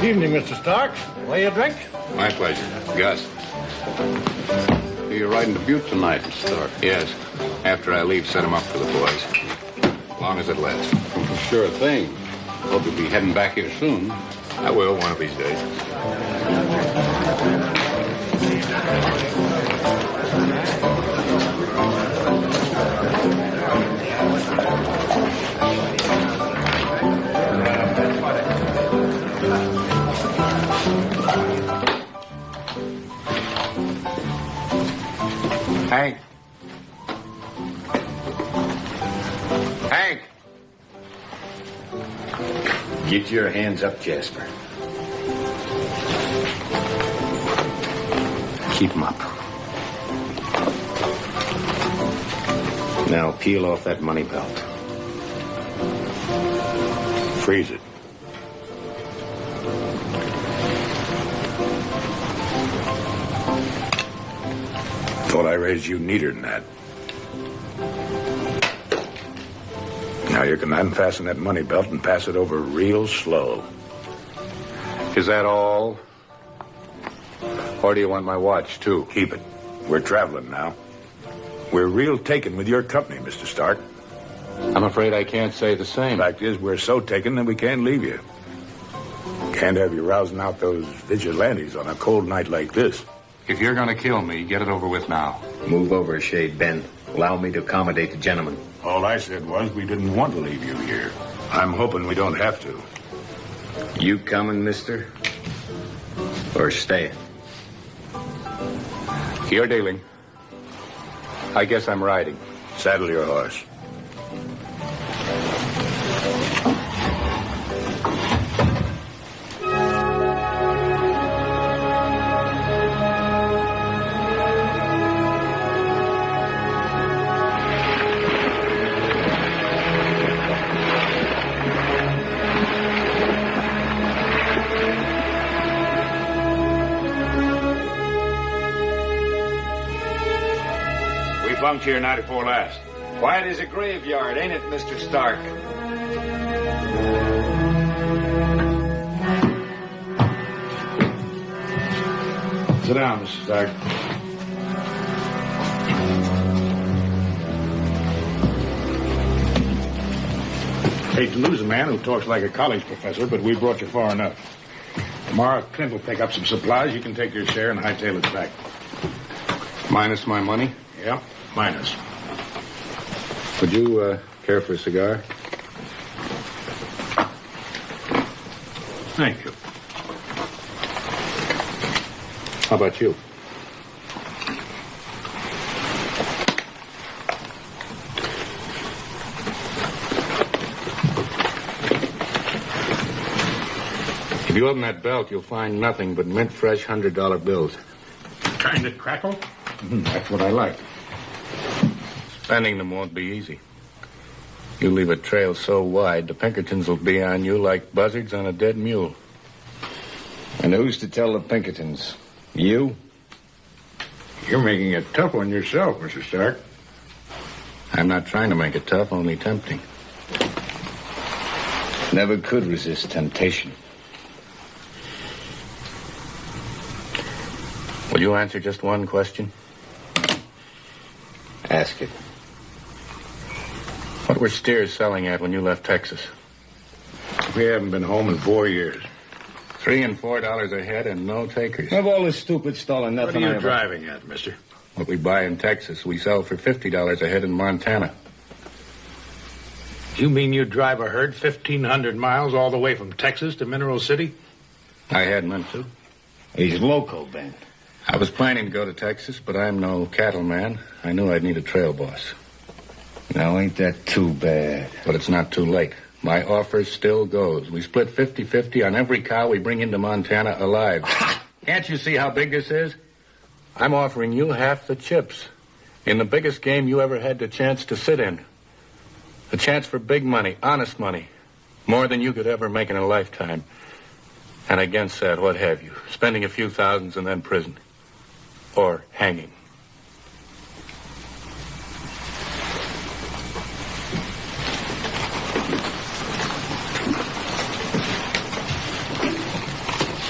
Evening, Mr. Stark. Will you drink? My pleasure. Gus. You're riding to Butte tonight, Mr. Stark. Yes. After I leave, set him up for the boys. As long as it lasts. Sure thing. Hope you'll be heading back here soon. I will, one of these days. Hank. Hank. Get your hands up, Jasper. Keep them up. Now peel off that money belt. Freeze it. Thought I raised you neater than that. Now you can unfasten that money belt and pass it over real slow. Is that all? Or do you want my watch, too? Keep it. We're traveling now. We're real taken with your company, Mr. Stark. I'm afraid I can't say the same. Fact is, we're so taken that we can't leave you. Can't have you rousing out those vigilantes on a cold night like this. If you're going to kill me, get it over with now. Move over a shade, Ben. Allow me to accommodate the gentleman. All I said was we didn't want to leave you here. I'm hoping we don't have to. You coming, mister? Or staying? You're dealing. I guess I'm riding. Saddle your horse. Bunked here night before last. Quiet as a graveyard, ain't it, Mr. Stark? Sit down, Mr. Stark. Hate to lose a man who talks like a college professor, but we brought you far enough. Tomorrow, Clint will pick up some supplies. You can take your share and hightail it back. Minus my money? Yeah, minus. Would you care for a cigar? Thank you. How about you? If you open that belt, you'll find nothing but mint fresh $100 bills. Kind of crackle? That's what I like. Spending them won't be easy. You leave a trail so wide, the Pinkertons will be on you like buzzards on a dead mule. And who's to tell the Pinkertons? You? You're making it tough on yourself, Mr. Stark. I'm not trying to make it tough, only tempting. Never could resist temptation. Will you answer just one question? Ask it. What were steers selling at when you left Texas? We haven't been home in 4 years. $3 and $4 a head and no takers. Of all this stupid stalling, nothing. What are you driving at, mister? What we buy in Texas, we sell for $50 a head in Montana. You mean you drive a herd 1,500 miles all the way from Texas to Mineral City? I had meant to. He's local, Ben. I was planning to go to Texas, but I'm no cattleman. I knew I'd need a trail boss. Now, ain't that too bad? But it's not too late. My offer still goes. We split 50-50 on every cow we bring into Montana alive. Can't you see how big this is? I'm offering you half the chips in the biggest game you ever had the chance to sit in. A chance for big money, honest money. More than you could ever make in a lifetime. And against that, what have you? Spending a few thousands and then prison. Or hanging.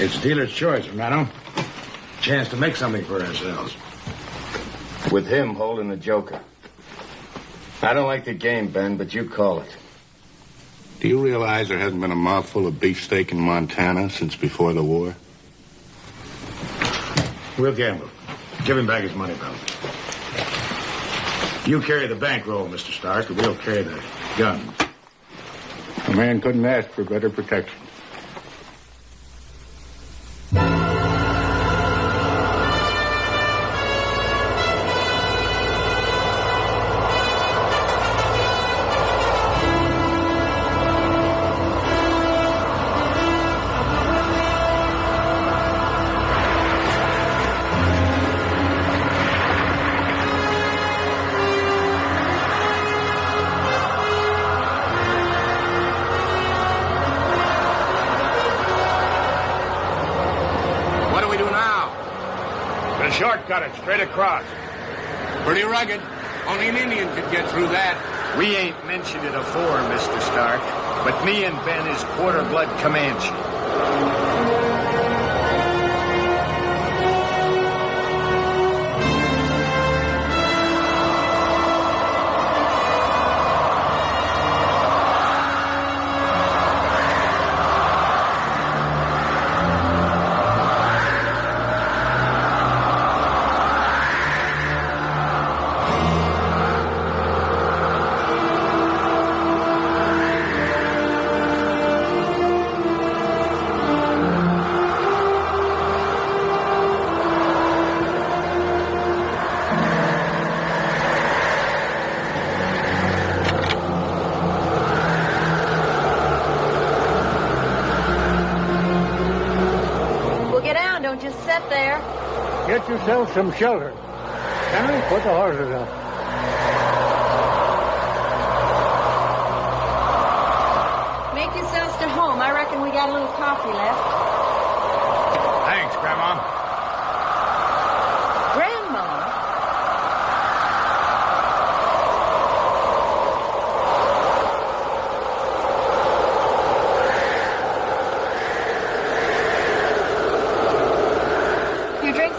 It's dealer's choice, Romano. Chance to make something for ourselves. With him holding the joker. I don't like the game, Ben, but you call it. Do you realize there hasn't been a mouthful of beefsteak in Montana since before the war? We'll gamble. Give him back his money, pal. You carry the bankroll, Mr. Stark, and we'll carry the gun. A man couldn't ask for better protection. Shortcut it straight across. Pretty rugged. Only an Indian could get through that. We ain't mentioned it afore, Mr. Stark, but me and Ben is quarter-blood Comanche. Get yourself some shelter. Henry, put the horses up. Make yourselves to home. I reckon we got a little coffee left. Thanks, Grandma. Grandma?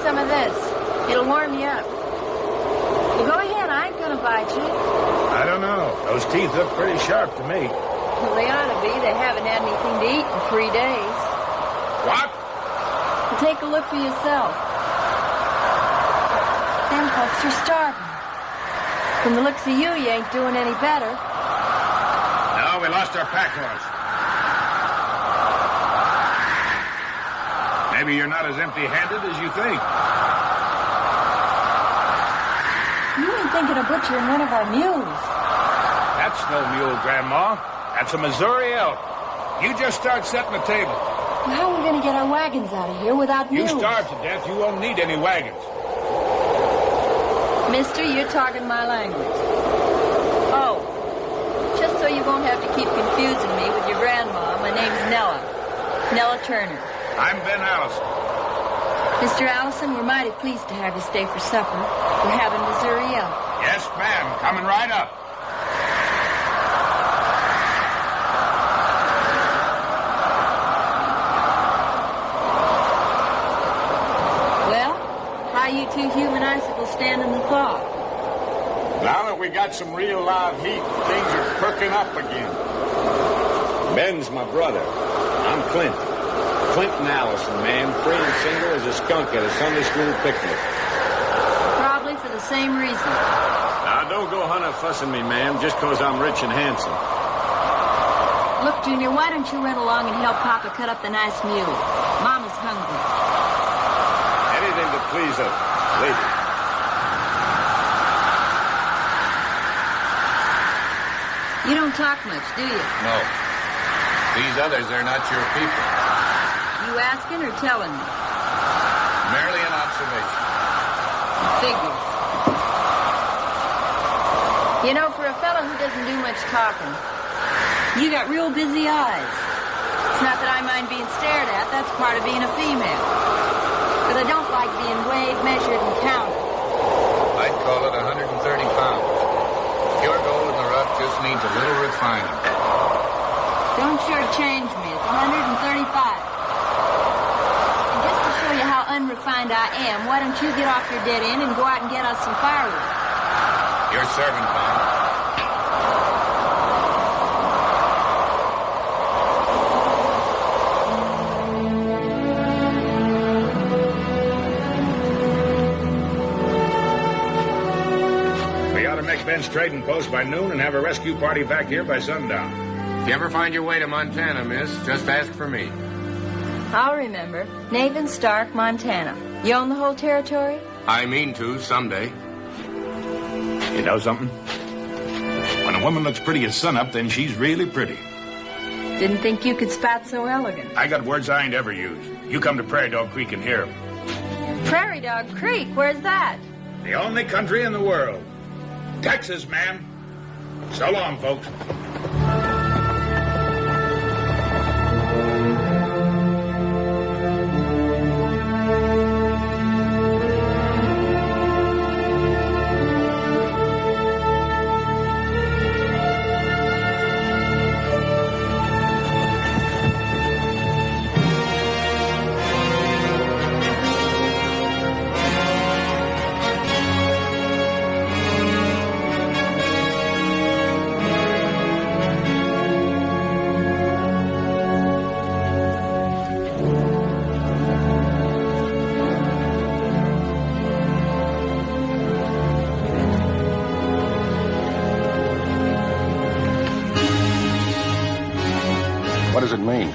Some of this. It'll warm you up. Well, go ahead. I ain't gonna bite you. I don't know. Those teeth look pretty sharp to me. Well, they ought to be. They haven't had anything to eat in 3 days. What? Well, take a look for yourself. Them folks are starving. From the looks of you, you ain't doing any better. No, we lost our pack horse. Maybe you're not as empty-handed as you think. You ain't thinking of butchering one of our mules. That's no mule, Grandma. That's a Missouri elk. You just start setting the table. Well, how are we going to get our wagons out of here without mules? You starve to death, you won't need any wagons. Mister, you're talking my language. Oh, just so you won't have to keep confusing me with your grandma, my name's Nella. Nella Turner. I'm Ben Allison. Mr. Allison, we're mighty pleased to have you stay for supper. We're having Missouri elk. Yes, ma'am. Coming right up. Well, how you two human icicles standing the thaw? Now that we got some real live heat, things are perking up again. Ben's my brother. I'm Clint. Clinton Allison, man, free and single as a skunk at a Sunday school picnic. Probably for the same reason. Now, don't go fussing me, ma'am, just 'cause I'm rich and handsome. Look, Junior, why don't you run along and help Papa cut up the nice mule? Mama's hungry. Anything to please a lady. You don't talk much, do you? No. These others are not your people. You asking or telling me? Merely an observation. Figures. You know, for a fellow who doesn't do much talking, you got real busy eyes. It's not that I mind being stared at. That's part of being a female. But I don't like being weighed, measured, and counted. I'd call it 130 pounds. Pure gold in the rough just needs a little refining. Don't shortchange me. It's 135. don't you get off your dead end and go out and get us some firewood? Your servant, Bob. We ought to make Ben's trading post by noon and have a rescue party back here by sundown. If you ever find your way to Montana, miss, just ask for me. I'll remember. Nathan Stark, Montana. You own the whole territory? I mean to, someday. You know something? When a woman looks pretty at sunup, then she's really pretty. Didn't think you could spat so elegant. I got words I ain't ever used. You come to Prairie Dog Creek and hear 'em. Prairie Dog Creek, where's that? The only country in the world. Texas, ma'am. So long, folks. What does it mean?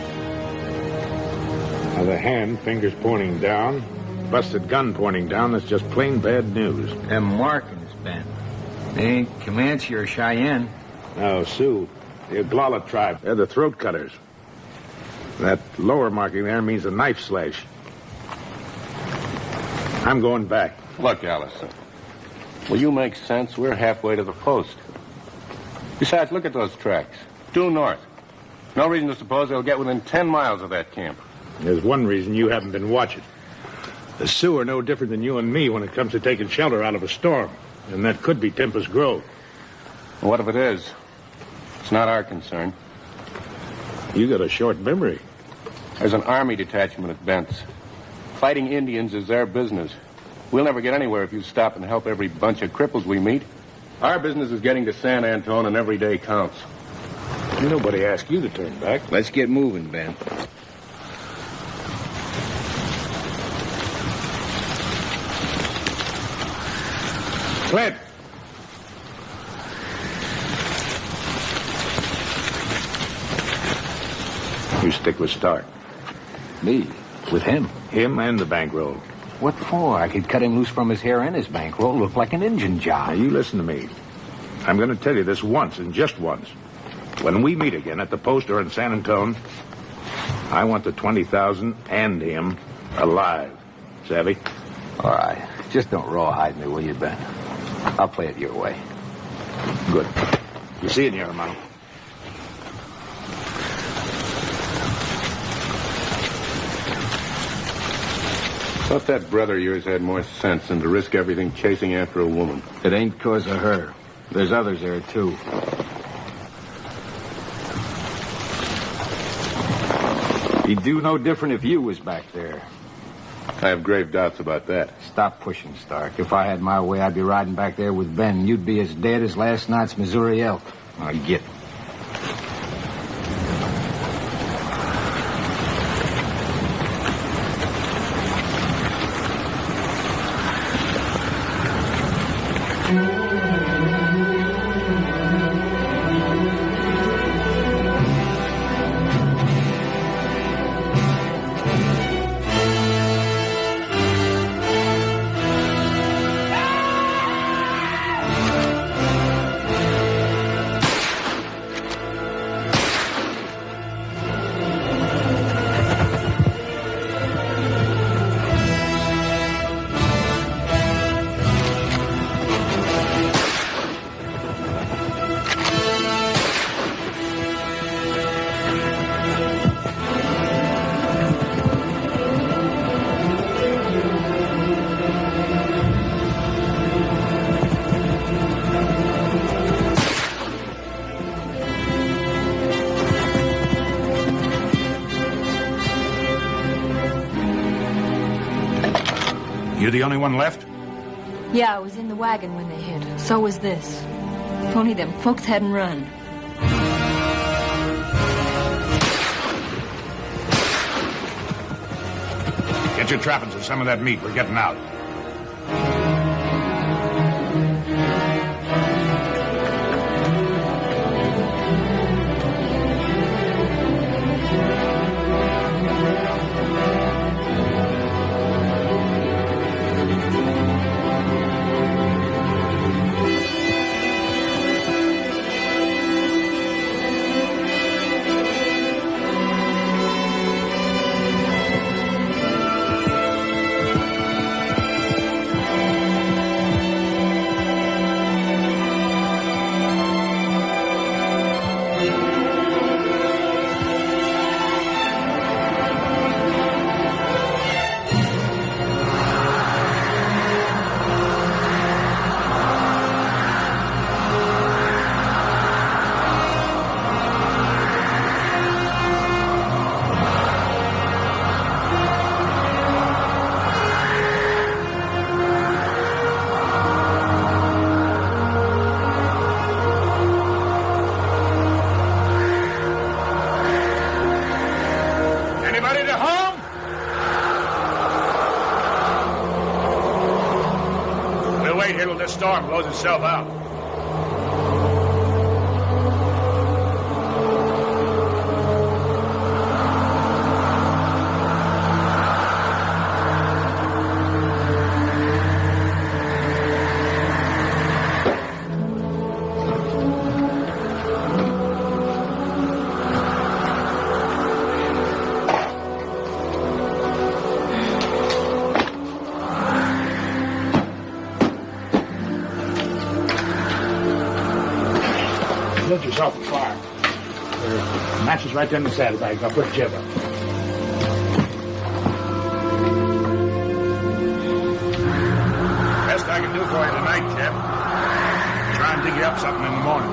Now, the hand, fingers pointing down, busted gun pointing down, that's just plain bad news. Them markings, Ben. They ain't Comanche or Cheyenne. No, Sioux, the Oglala tribe. They're the throat cutters. That lower marking there means a knife slash. I'm going back. Look, Allison. Will you make sense? We're halfway to the post. Besides, look at those tracks. Due north. No reason to suppose they'll get within 10 miles of that camp. There's one reason you haven't been watching. The Sioux are no different than you and me when it comes to taking shelter out of a storm. And that could be Tempest Grove. Well, what if it is? It's not our concern. You got a short memory. There's an army detachment at Bent's. Fighting Indians is their business. We'll never get anywhere if you stop and help every bunch of cripples we meet. Our business is getting to San Antone, and every day counts. Nobody asked you to turn back. Let's get moving, Ben. Clint! You stick with Stark. Me? With him? Him and the bankroll. What for? I could cut him loose from his hair and his bankroll. Look like an Injun job. Now, you listen to me. I'm going to tell you this once, and just once. When we meet again at the post or in San Antone, I want the 20,000 and him alive. Savvy? All right. Just don't rawhide me, will you, Ben? I'll play it your way. Good. You see it, your hermano. Thought that brother of yours had more sense than to risk everything chasing after a woman. It ain't 'cause of her. There's others there, too. He'd do no different if you was back there. I have grave doubts about that. Stop pushing, Stark. If I had my way, I'd be riding back there with Ben, and you'd be as dead as last night's Missouri elk. Now get. the only one left? Yeah, I was in the wagon when they hit. So was this. If only them folks hadn't run. Get your trappings and some of that meat. We're getting out. This storm blows itself out. Build yourself a fire. There are matches right there in the saddlebags. I'll put Jib up. Best I can do for you tonight, Jeb. Try and dig you up something in the morning.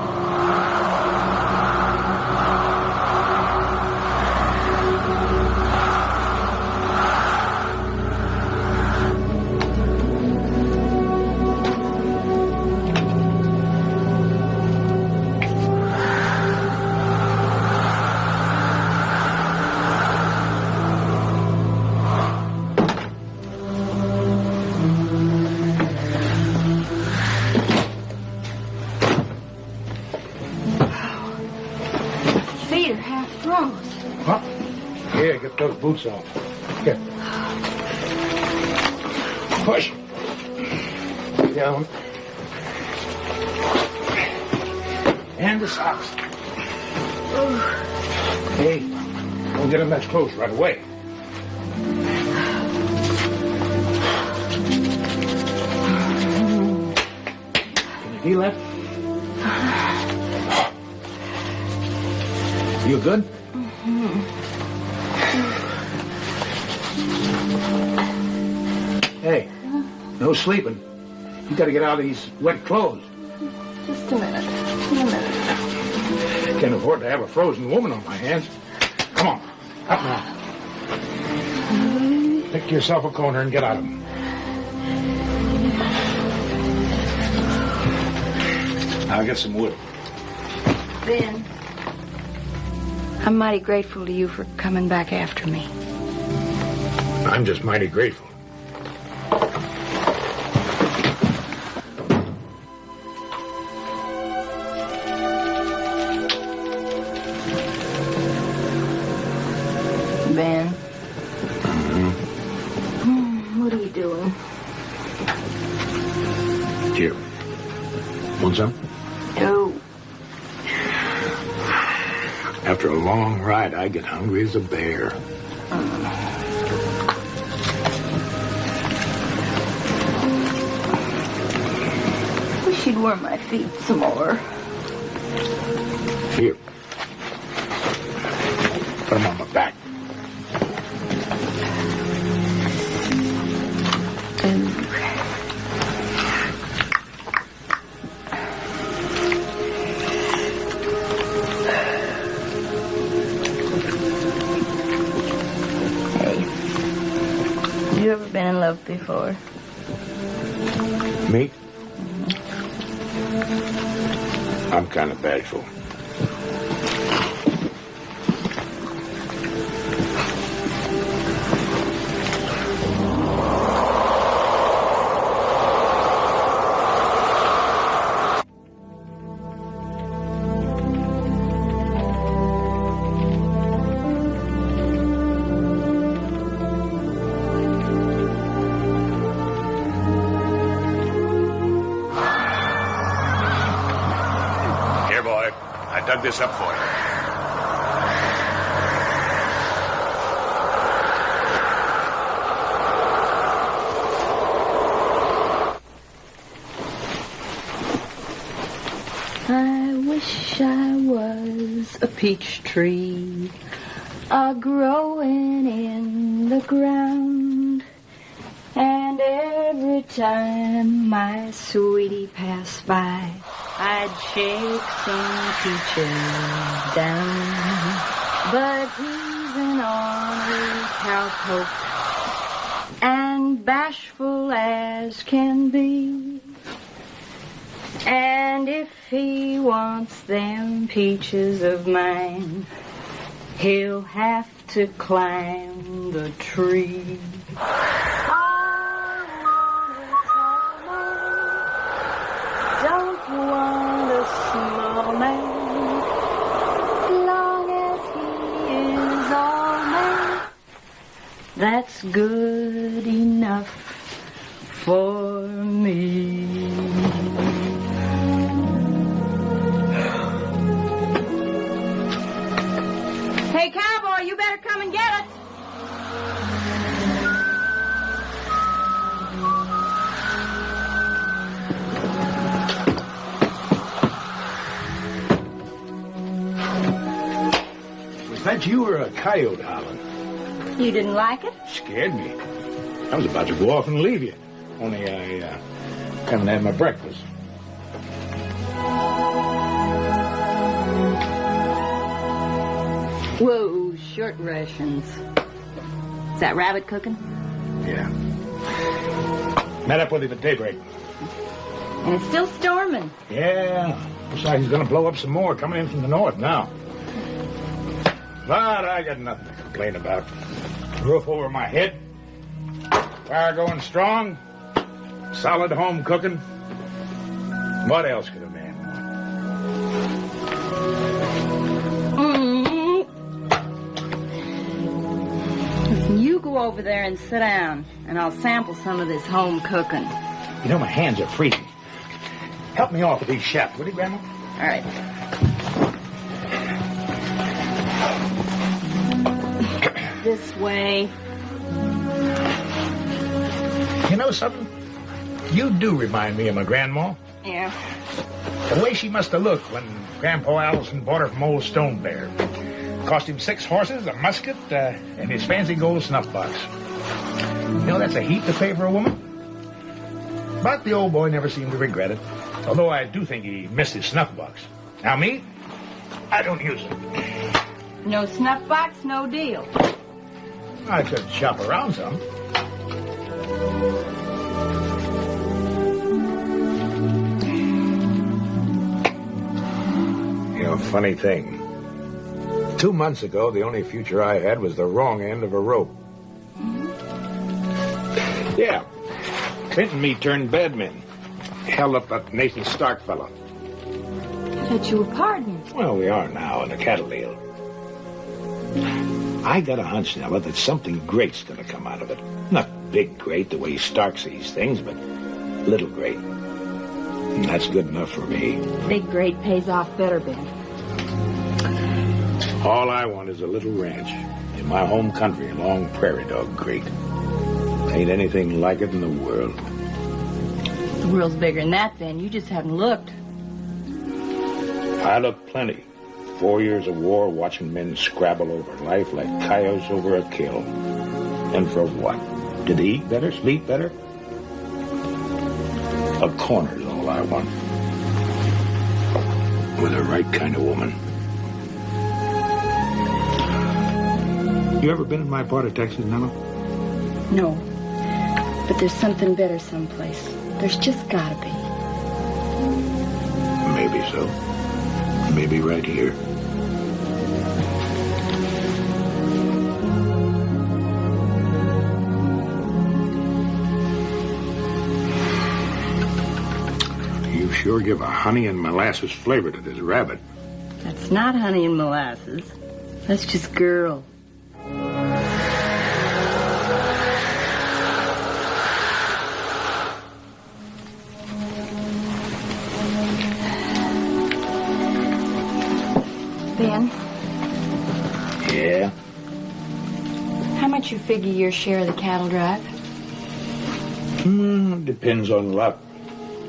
Get those boots off. Here. Push. Down. And the socks. Hey, don't get them that close right away. Can you feel that? You good? Hey, no sleeping. You gotta get out of these wet clothes. Just a minute. Can't afford to have a frozen woman on my hands. Come on, up now. Pick yourself a corner and get out of them. I'll get some wood. Ben, I'm mighty grateful to you for coming back after me. I'm just mighty grateful. Ben. What are you doing? Here. Want some? No. After a long ride, I get hungry as a bear. Wish you'd warm my feet some more. Here. Put them on my back. Hey, you ever been in love before? Me? I'm kind of bashful. Dug this up for you. I wish I was a peach tree, growing in the ground, and every time my sweetie passed by, I'd shake some peaches down. But he's an ornery cowpoke and bashful as can be. And if he wants them peaches of mine, he'll have to climb the tree. Don't want a small man, long as he is all man. That's good enough for me. Hey, cowboy, you better come and get it. Was that you or a coyote howling? You didn't like it? Scared me. I was about to go off and leave you. Only I haven't had my breakfast. Whoa, short rations. Is that rabbit cooking? Yeah. Met up with him at daybreak. And it's still storming. Yeah. Looks like he's going to blow up some more coming in from the north now. But I got nothing to complain about. Roof over my head. Fire going strong. Solid home cooking. What else could a man want? Listen, you go over there and sit down, and I'll sample some of this home cooking. You know, my hands are freezing. Help me off with these chaps, will you, Grandma? All right. This way. You know something? You do remind me of my grandma. Yeah. The way she must have looked when Grandpa Allison bought her from old Stone Bear. Cost him 6 horses, a musket, and his fancy gold snuff box. You know, that's a heap to pay for a woman. But the old boy never seemed to regret it. Although I do think he missed his snuff box. Now me, I don't use it. No snuff box, no deal. I could shop around some. You know, funny thing. 2 months ago, the only future I had was the wrong end of a rope. Yeah. Clint and me turned badmen. Held up that Nathan Stark fella. But you were pardoned. Well, we are now in a cattle deal. I got a hunch, Nella, that something great's going to come out of it. Not big great the way Stark sees things, but little great. And that's good enough for me. Big great pays off better, Ben. All I want is a little ranch in my home country along Prairie Dog Creek. Ain't anything like it in the world. The world's bigger than that, then. You just haven't looked. I looked plenty. 4 years of war watching men scrabble over life like coyotes over a kill. And for what? Did they eat better, sleep better? A corner's all I want. With the right kind of woman. You ever been in my part of Texas, Nella? No. But there's something better someplace. There's just gotta be. Maybe so. Maybe right here. You sure give a honey and molasses flavor to this rabbit. That's not honey and molasses. That's just girl. Ben? Yeah? How much you figure your share of the cattle drive? Depends on luck.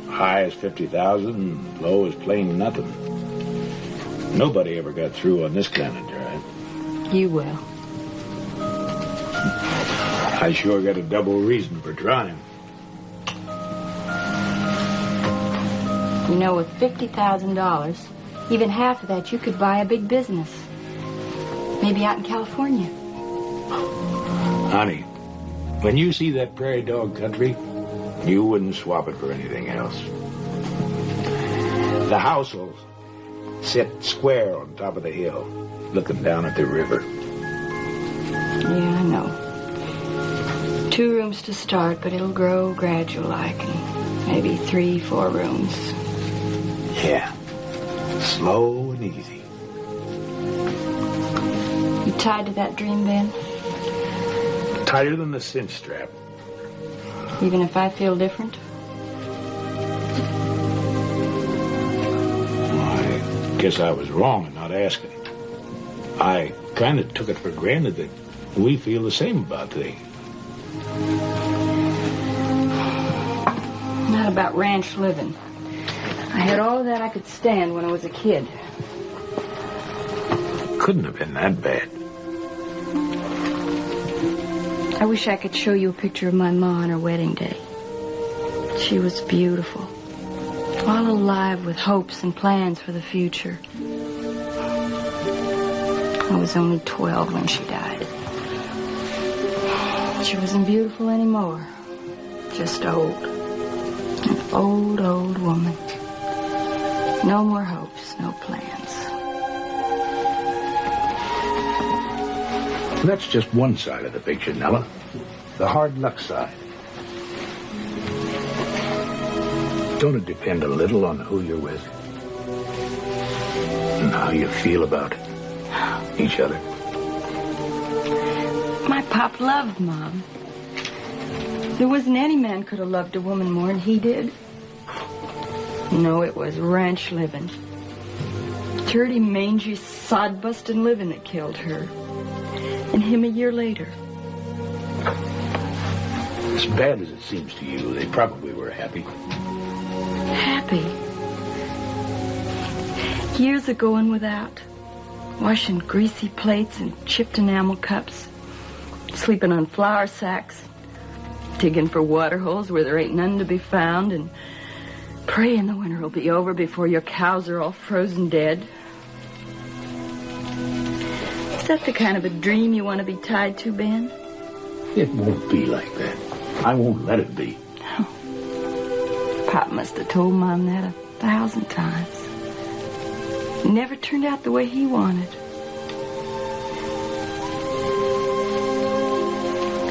High is 50,000, low is plain nothing. Nobody ever got through on this kind of drive. You will. I sure got a double reason for trying. You know, with $50,000, even half of that, you could buy a big business. Maybe out in California. Honey, when you see that prairie dog country, you wouldn't swap it for anything else. The house will sit square on top of the hill, looking down at the river. Yeah, I know. 2 rooms to start, but it'll grow gradual like, and maybe 3, 4 rooms. Yeah, slow and easy. You tied to that dream, Ben? Tighter than the cinch strap. Even if I feel different? I guess I was wrong in not asking. I kind of took it for granted that we feel the same about things. Not about ranch living. I had all of that I could stand when I was a kid. Couldn't have been that bad. I wish I could show you a picture of my ma on her wedding day. She was beautiful. All alive with hopes and plans for the future. I was only 12 when she died. She wasn't beautiful anymore. Just old. An old, old woman. No more hopes, no plans. That's just one side of the picture, Nella. The hard luck side. Don't it depend a little on who you're with? And how you feel about each other? My pop loved Mom. There wasn't any man could have loved a woman more than he did. No, it was ranch living. Dirty, mangy, sod-busting living that killed her. And him a year later. As bad as it seems to you, they probably were happy. Happy? Years of going without. Washing greasy plates and chipped enamel cups. Sleeping on flour sacks. Digging for water holes where there ain't none to be found. And praying the winter will be over before your cows are all frozen dead. Is that the kind of a dream you want to be tied to, Ben? It won't be like that. I won't let it be. Oh. Pop must have told Mom that 1,000 times. It never turned out the way he wanted.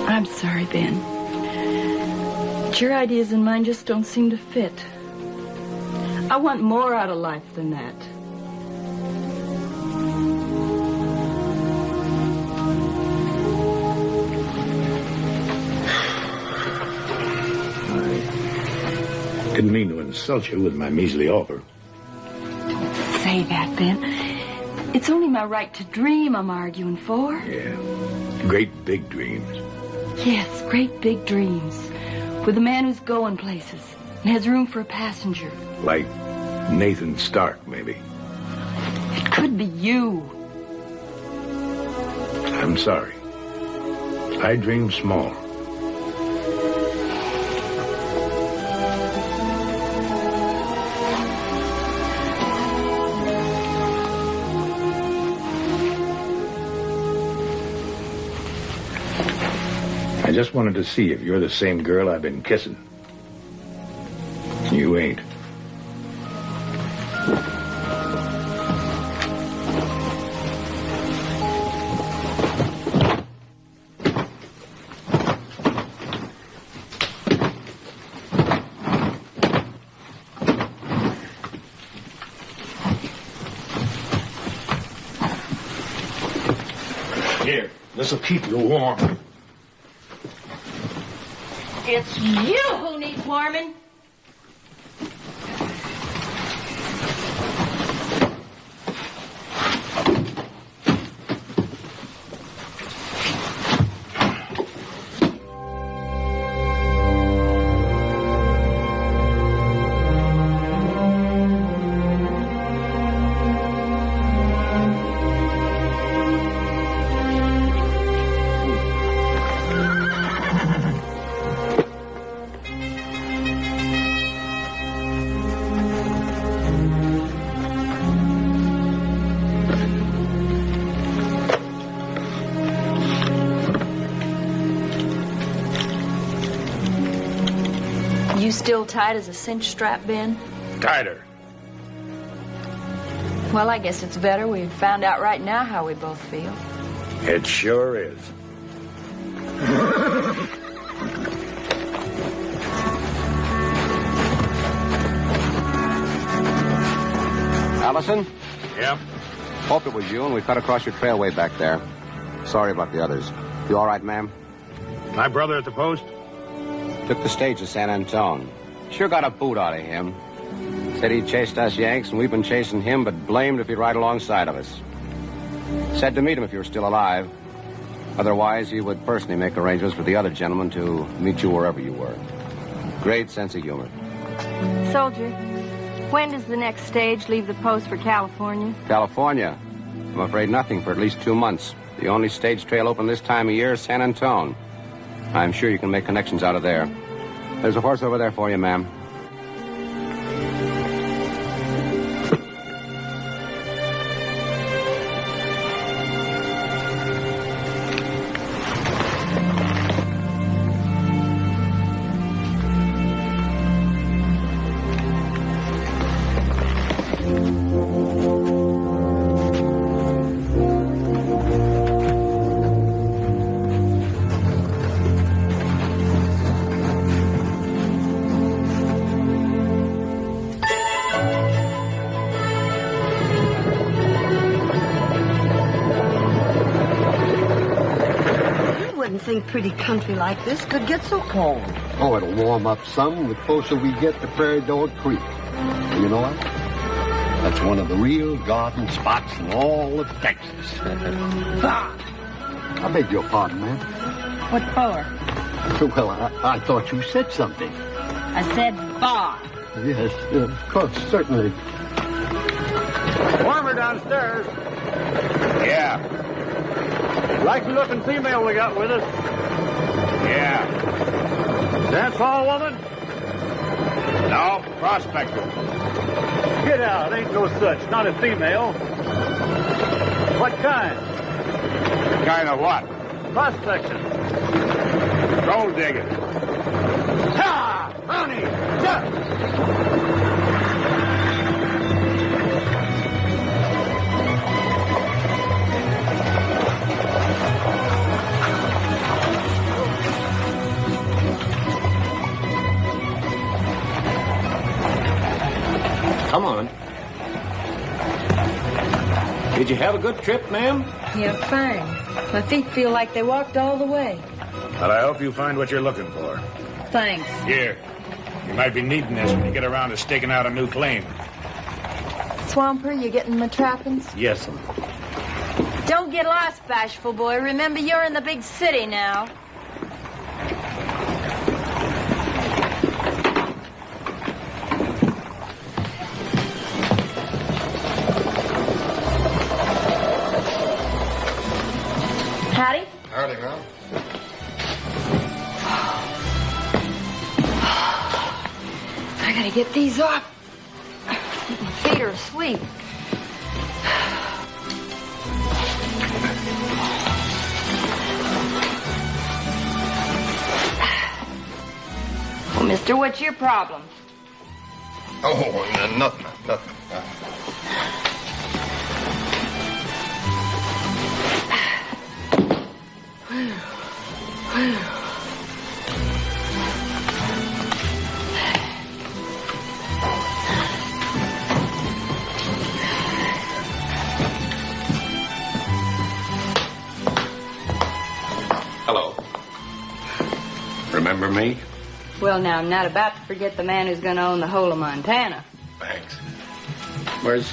I'm sorry, Ben. But your ideas and mine just don't seem to fit. I want more out of life than that. Didn't mean to insult you with my measly offer. Don't say that, Ben. It's only my right to dream I'm arguing for. Yeah. Great big dreams. Yes, great big dreams. With a man who's going places and has room for a passenger. Like Nathan Stark, maybe. It could be you. I'm sorry. I dream small. I just wanted to see if you're the same girl I've been kissing. You ain't. Here, this'll keep you warm. It's you who needs warming. You still tight as a cinch strap, Ben? Tighter. Well, I guess it's better we've found out right now how we both feel. It sure is. Allison? Yep. Hope it was you, and we cut across your trail way back there. Sorry about the others. You all right, ma'am? My brother at the post? Took the stage to San Antone. Sure got a boot out of him. Said he chased us Yanks, and we've been chasing him, but blamed if he'd ride alongside of us. Said to meet him if you were still alive. Otherwise, he would personally make arrangements for the other gentlemen to meet you wherever you were. Great sense of humor. Soldier, when does the next stage leave the post for California? California? I'm afraid nothing for at least 2 months. The only stage trail open this time of year is San Antone. I'm sure you can make connections out of there. There's a horse over there for you, ma'am. Think pretty country like this could get so cold. Oh, it'll warm up some the closer we get to Prairie Dog Creek. And you know what? That's one of the real garden spots in all of Texas. I beg your pardon, ma'am. What for? Well, I thought you said something. I said bar. Yes, of course, certainly. Warmer downstairs. Yeah. Likely-looking female we got with us. Yeah. Dance hall woman? No, prospector. Get out. Ain't no such. Not a female. What kind? Kind of what? Prospecting. Gold digger. Ha! Honey! Duck! Come on. Did you have a good trip, ma'am? Yeah, fine. My feet feel like they walked all the way. But I hope you find what you're looking for. Thanks. Here. You might be needing this when you get around to staking out a new claim. Swamper, you getting my trappings? Yes, ma'am. Don't get lost, bashful boy. Remember, you're in the big city now. Howdy. Howdy, Raoul. I gotta get these off. My feet are asleep. Well, mister, what's your problem? Oh, nothing. Hello. Remember me? Well, now, I'm not about to forget the man who's going to own the whole of Montana. Thanks. Where's,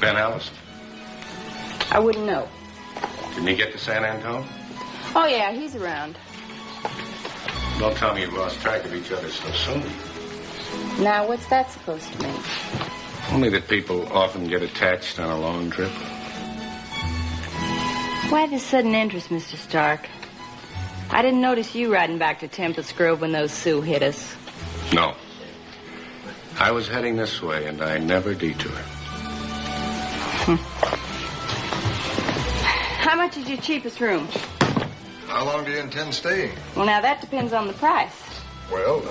Ben Allison? I wouldn't know. Didn't he get to San Antone? Oh, yeah, he's around. Don't tell me you lost track of each other so soon. Now, what's that supposed to mean? Only that people often get attached on a long trip. Why this sudden interest, Mr. Stark? I didn't notice you riding back to Tempest Grove when those Sioux hit us. No. I was heading this way, and I never detour. How much is your cheapest room? How long do you intend staying? Well, now, that depends on the price. Well,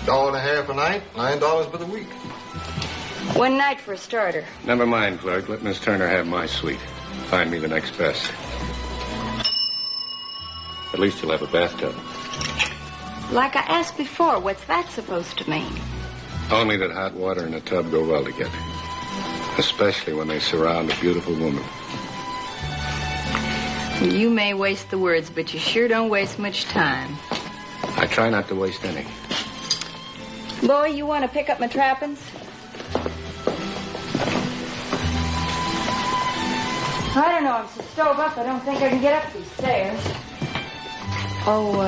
$1.50 a night, $9 for the week. One night for a starter. Never mind, clerk. Let Miss Turner have my suite. Find me the next best. At least you'll have a bathtub. Like I asked before, what's that supposed to mean? Only that hot water and a tub go well together. Especially when they surround a beautiful woman. You may waste the words, but you sure don't waste much time. I try not to waste any. Boy, you want to pick up my trappings? I don't know. I'm so stove up, I don't think I can get up these stairs. Oh,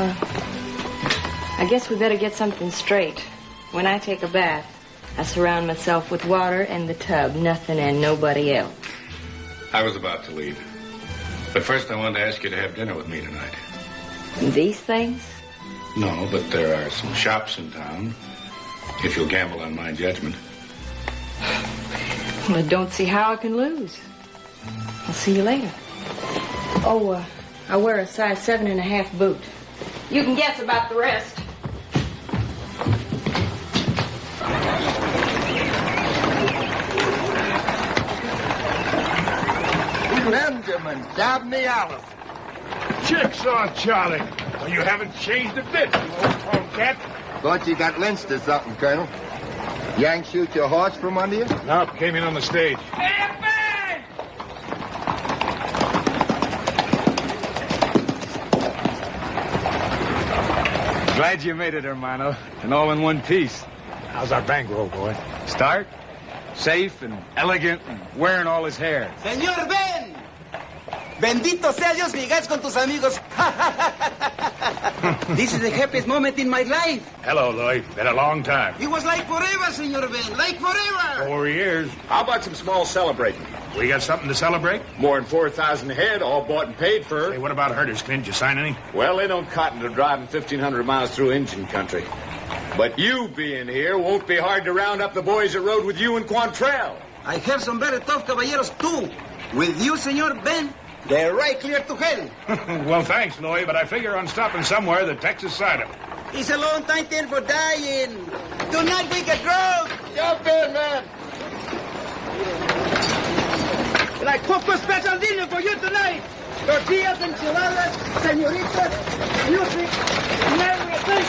I guess we better get something straight. When I take a bath, I surround myself with water and the tub, nothing and nobody else. I was about to leave. But first I wanted to ask you to have dinner with me tonight. These things? No, but there are some shops in town, if you'll gamble on my judgment. Well, I don't see how I can lose. I'll see you later. Oh, I wear a size 7.5 boot. You can guess about the rest. Benjamin, Dabney Allison. Chicks on Charlie. Well, you haven't changed a bit, you old tomcat. Thought you got lynched or something, Colonel. Yank shoot your horse from under you? Nope, came in on the stage. Glad you made it, hermano. And all in one piece. How's our bankroll, boy? Stark, safe and elegant and wearing all his hair. Señor Ben! Bendito sea Dios, llegas con tus amigos. This is the happiest moment in my life. Hello, Lloyd. Been a long time. It was like forever, Señor Ben. Like forever. 4 years. How about some small celebrating? We got something to celebrate? More than 4,000 head, all bought and paid for. Hey, what about herders, Clint? Did you sign any? Well, they don't cotton to driving 1,500 miles through Indian country. But you being here won't be hard to round up the boys that rode with you in Quantrell. I have some very tough caballeros, too. With you, Señor Ben, they're right clear to hell. Well, thanks, Lloyd, but I figure on stopping somewhere the Texas side of it. It's a long time then for dying. Tonight we get drunk. Jump in, man. Like Coco special dinner for you tonight. Tortillas, enchiladas, señoritas, music, and everything.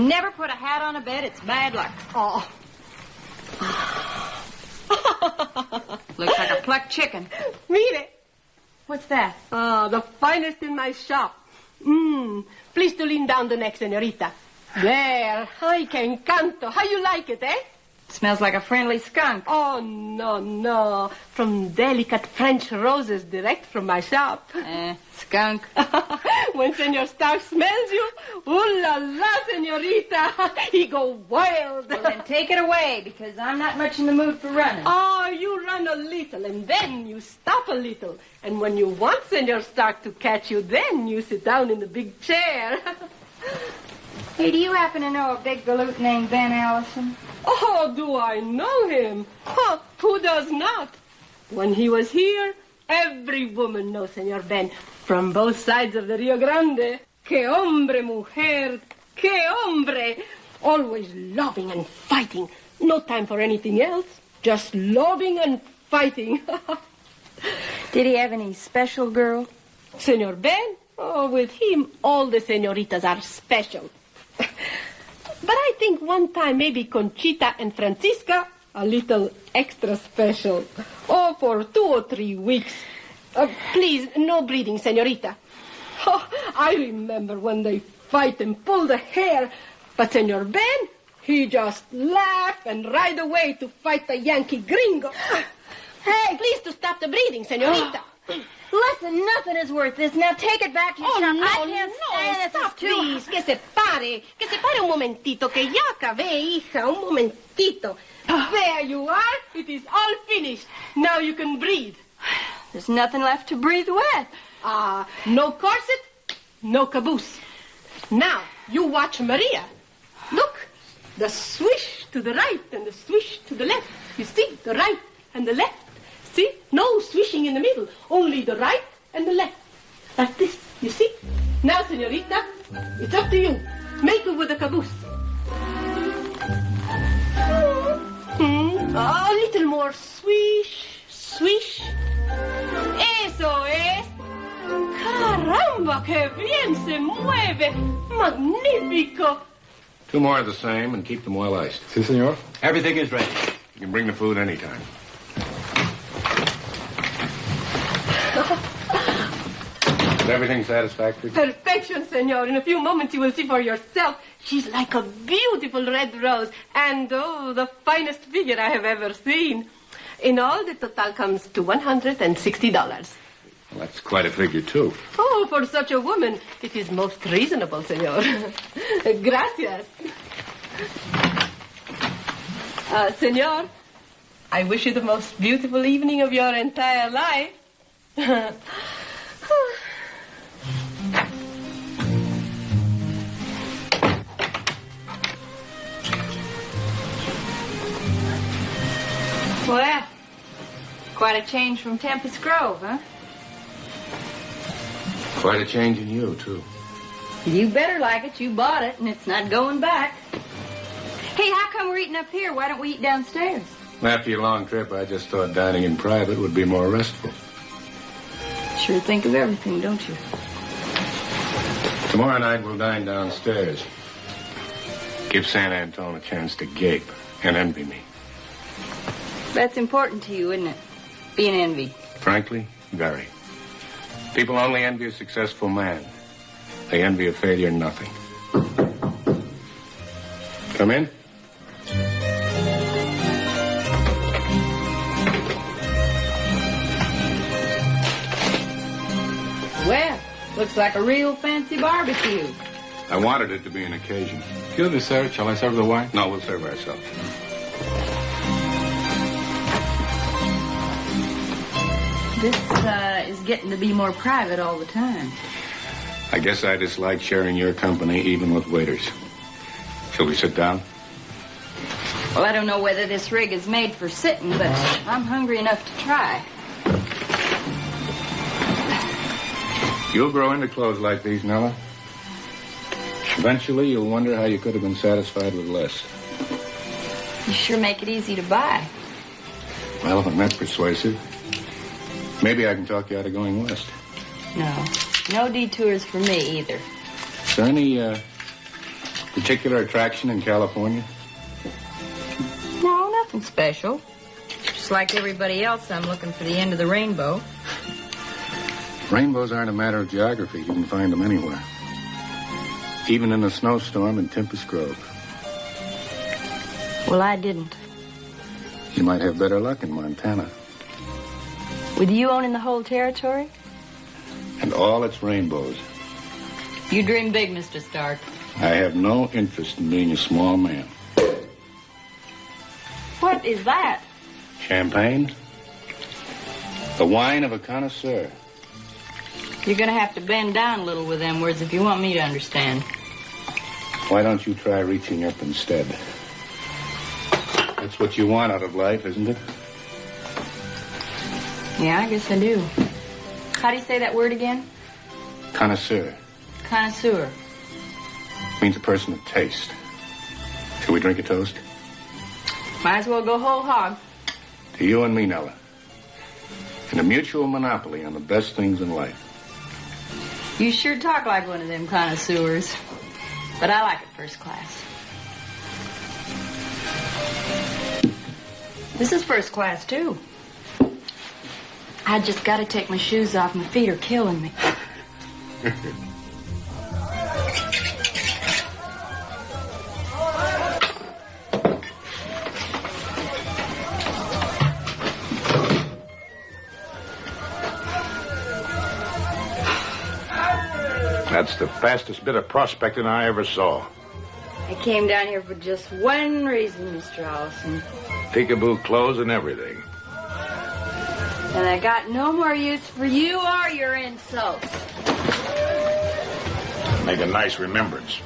Never put a hat on a bed. It's bad luck. Oh. Looks like a plucked chicken. Mire. What's that? The finest in my shop. Please to lean down the neck, señorita. There. Ay, que encanto. How you like it, eh? Smells like a friendly skunk. Oh, no. From delicate French roses direct from my shop. Skunk. When Senor Stark smells you, ooh la la, señorita. He go wild. Well, then take it away, because I'm not much in the mood for running. Oh, you run a little, and then you stop a little. And when you want Senor Stark to catch you, then you sit down in the big chair. Hey, do you happen to know a big galoot named Ben Allison? Oh, do I know him? Huh, who does not? When he was here, every woman knows Senor Ben. From both sides of the Rio Grande. Que hombre, mujer. Que hombre. Always loving and fighting. No time for anything else. Just loving and fighting. Did he have any special girl? Senor Ben? Oh, with him, all the senoritas are special. But I think one time maybe Conchita and Francisca, a little extra special. Oh, for 2 or 3 weeks. Please, no breathing, senorita. Oh, I remember when they fight and pull the hair. But Senor Ben, he just laugh and ride away to fight the Yankee gringo. Hey, please to stop the breathing, senorita. Listen, nothing is worth this. Now take it back to your shop. I can't stand this. Stop, please. Que se pare un momentito, que ya acabé, hija, un momentito. There you are. It is all finished. Now you can breathe. There's nothing left to breathe with. No corset, no caboose. Now, you watch Maria. Look, the swish to the right and the swish to the left. You see, the right and the left. See? No swishing in the middle. Only the right and the left. Like this, you see? Now, senorita, it's up to you. Make it with the caboose. A little more swish, swish. Eso es. Caramba, que bien se mueve. Magnifico. 2 more of the same and keep them well iced. Si, senor. Everything is ready. You can bring the food anytime. Is everything satisfactory? Perfection, senor. In a few moments you will see for yourself. She's like a beautiful red rose. And, oh, the finest figure I have ever seen. In all, the total comes to $160. Well, that's quite a figure, too. Oh, for such a woman, it is most reasonable, senor. Gracias. Senor, I wish you the most beautiful evening of your entire life. Well, quite a change from Tempest Grove, huh? Quite a change in you, too. You better like it. You bought it, and it's not going back. Hey, how come we're eating up here? Why don't we eat downstairs? After your long trip, I just thought dining in private would be more restful. Sure think of everything, don't you? Tomorrow night, we'll dine downstairs. Give San Antone a chance to gape and envy me. That's important to you, isn't it? Being envied. Frankly, very. People only envy a successful man. They envy a failure nothing. Come in. Well, looks like a real fancy barbecue. I wanted it to be an occasion. Excuse me, sir. Shall I serve the wine? No, we'll serve ourselves. This is getting to be more private all the time. I guess I dislike sharing your company even with waiters. Shall we sit down? Well, I don't know whether this rig is made for sitting, but I'm hungry enough to try. You'll grow into clothes like these, Nella. Eventually, you'll wonder how you could have been satisfied with less. You sure make it easy to buy. Well, if I'm that persuasive, maybe I can talk you out of going west. No detours for me either. Is there any particular attraction in California? No, nothing special. Just like everybody else, I'm looking for the end of the rainbow. Rainbows aren't a matter of geography. You can find them anywhere. Even in a snowstorm in Tempest Grove. Well, I didn't. You might have better luck in Montana. With you owning the whole territory? And all its rainbows. You dream big, Mr. Stark. I have no interest in being a small man. What is that? Champagne? The wine of a connoisseur. You're going to have to bend down a little with them words if you want me to understand. Why don't you try reaching up instead? That's what you want out of life, isn't it? Yeah, I guess I do. How do you say that word again? Connoisseur. Connoisseur. Means a person of taste. Shall we drink a toast? Might as well go whole hog. To you and me, Nella. And a mutual monopoly on the best things in life. You sure talk like one of them connoisseurs. But I like it first class. This is first class, too. I just got to take my shoes off. My feet are killing me. That's the fastest bit of prospecting I ever saw. I came down here for just one reason, Mr. Allison. Peekaboo clothes and everything. And I got no more use for you or your insults. Make a nice remembrance.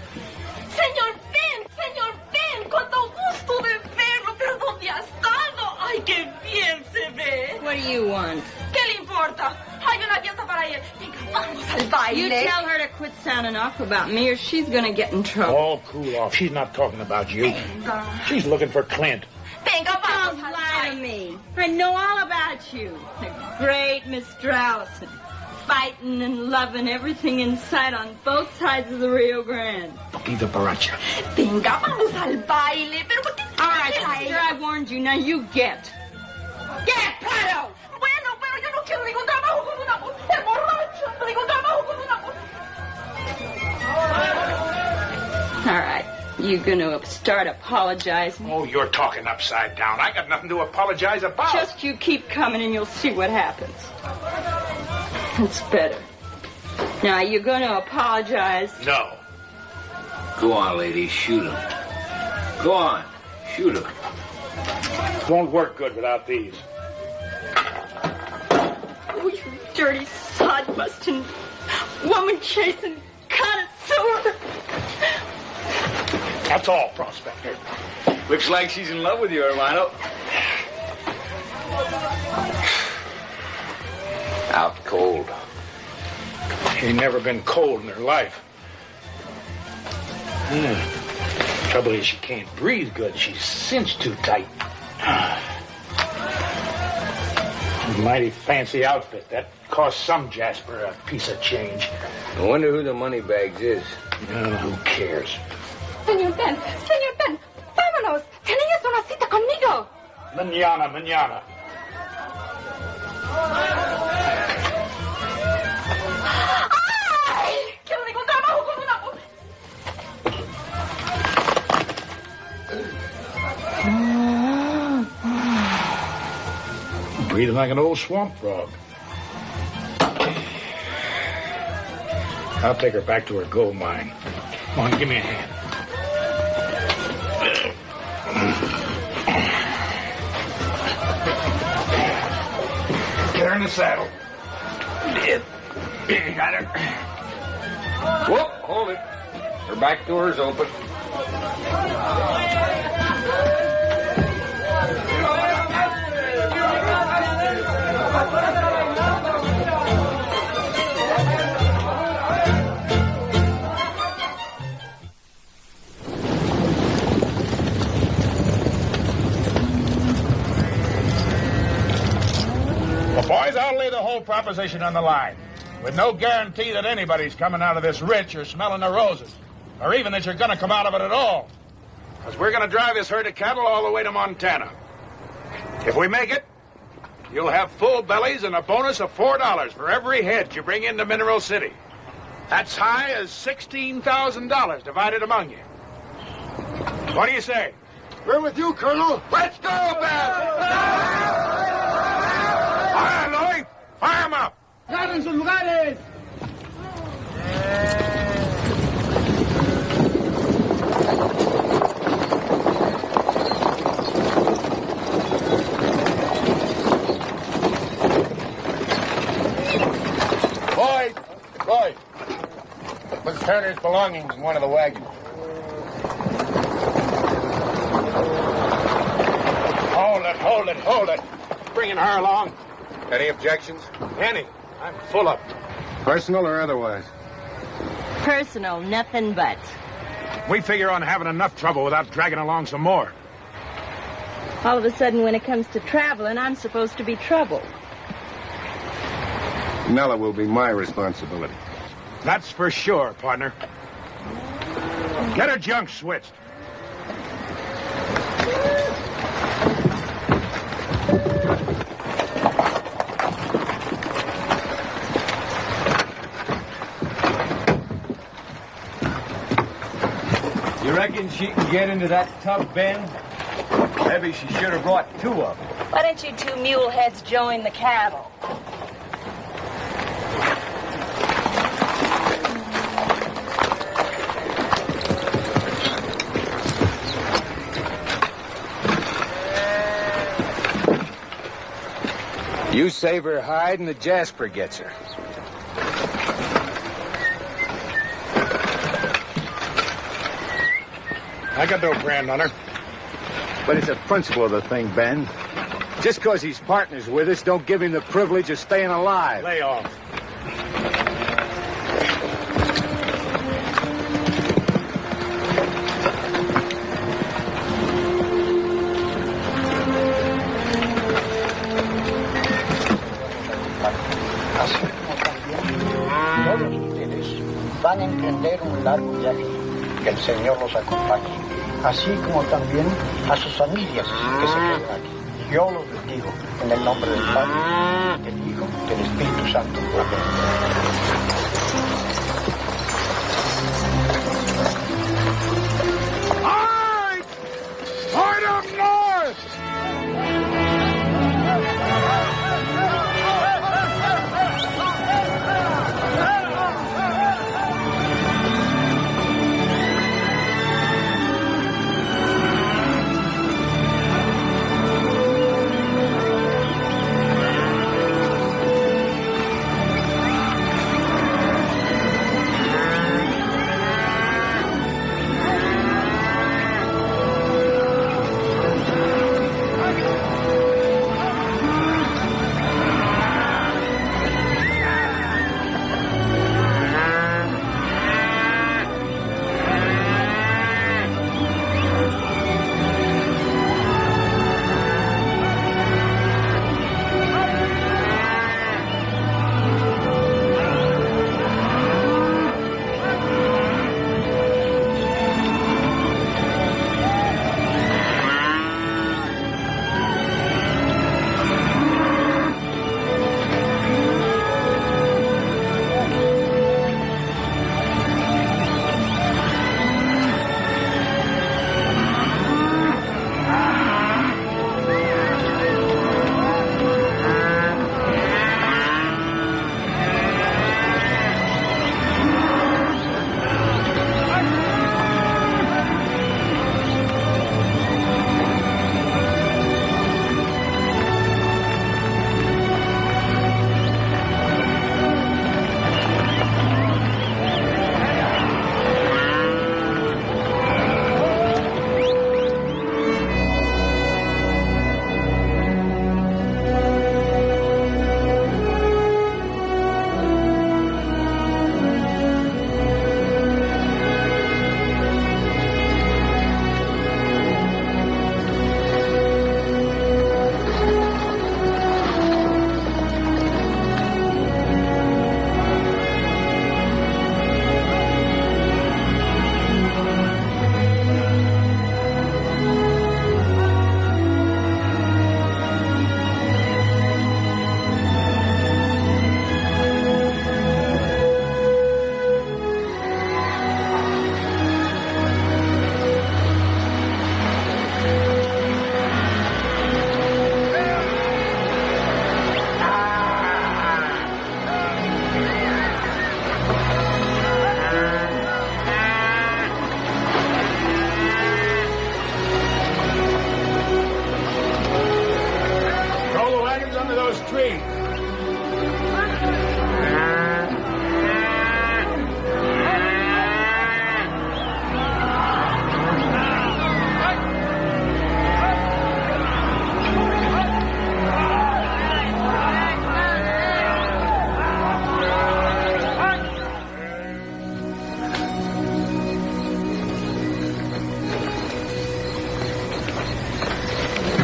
Señor Ben, cuánto gusto de verlo, pero ¿dónde ha estado? Ay, qué bien se ve. What do you want? ¿Qué le importa? Hay una fiesta para él. Venga, vamos al baile. You tell her to quit sounding off about me or she's gonna get in trouble. Oh, cool off. She's not talking about you. She's looking for Clint. Venga, vamos Don't al lie baile. to me. I know all about you. The great Mr. Allison. Fighting and loving everything in sight on both sides of the Rio Grande. Poquito paracha. Venga, vamos al baile. Pero ¿por qué All right, sister, I warned you. Now you get. Get, Prado! Bueno, pero yo no quiero ningún trabajo con una mujer borracha. Ningún trabajo con una mujer. All right. You gonna start apologizing? Oh, you're talking upside down. I got nothing to apologize about. Just you keep coming and you'll see what happens. It's better. Now, you're gonna apologize. No. Go on, lady. Shoot him. Go on. Shoot him. Won't work good without these. Oh, you dirty, sod-busting, woman-chasing connoisseur. That's all, Prospector. Looks like she's in love with you, hermano. Out cold. Ain't never been cold in her life. Trouble is she can't breathe good. She's cinched too tight. Mighty fancy outfit. That cost some Jasper a piece of change. I wonder who the moneybags is. Who cares? Señor Ben, vámonos. Tenías una cita conmigo. Mañana. ¡Ay! Quiero ningún trabajo con una mujer. Breathing like an old swamp frog. I'll take her back to her gold mine. Come on, give me a hand. Get her in the saddle. You got her. Whoop, hold it. Her back door is open. Well, boys, I'll lay the whole proposition on the line. With no guarantee that anybody's coming out of this rich or smelling the roses. Or even that you're going to come out of it at all. Because we're going to drive this herd of cattle all the way to Montana. If we make it, you'll have full bellies and a bonus of $4 for every head you bring into Mineral City. That's high as $16,000 divided among you. What do you say? We're with you, Colonel. Let's go, Ben! All right, Louie, fire 'em up. ¡Agarren sus lugares! Boy, put Turner's belongings in one of the wagons. Hold it. Bringing her along. Any objections? Any. I'm full up. Personal or otherwise? Personal, nothing but. We figure on having enough trouble without dragging along some more. All of a sudden, when it comes to traveling, I'm supposed to be trouble. Nella will be my responsibility. That's for sure, partner. Get her junk switched. You reckon she can get into that tub, Ben? Maybe she should have brought 2 of them. Why don't you 2 mule heads join the cattle? You save her hide and the Jasper gets her. I got no brand on her. But it's a principle of the thing, Ben. Just because he's partners with us, don't give him the privilege of staying alive. Lay off. Todos ustedes van a emprender un largo viaje. Que el Señor los acompañe, así como también a sus familias que se quedan aquí. Yo los bendigo en el nombre del Padre, del Hijo, del Espíritu Santo. Hide! Hide up north!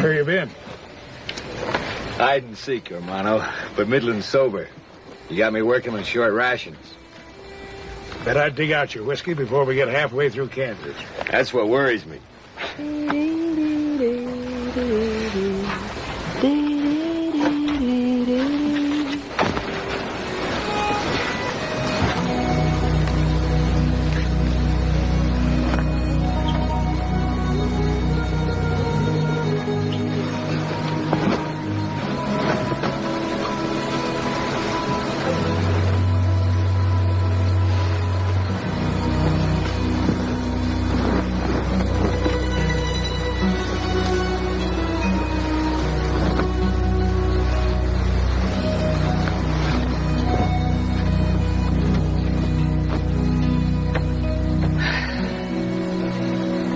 Where you been? Hide and seek, hermano, but middling sober. You got me working on short rations. Bet I'd dig out your whiskey before we get halfway through Kansas. That's what worries me.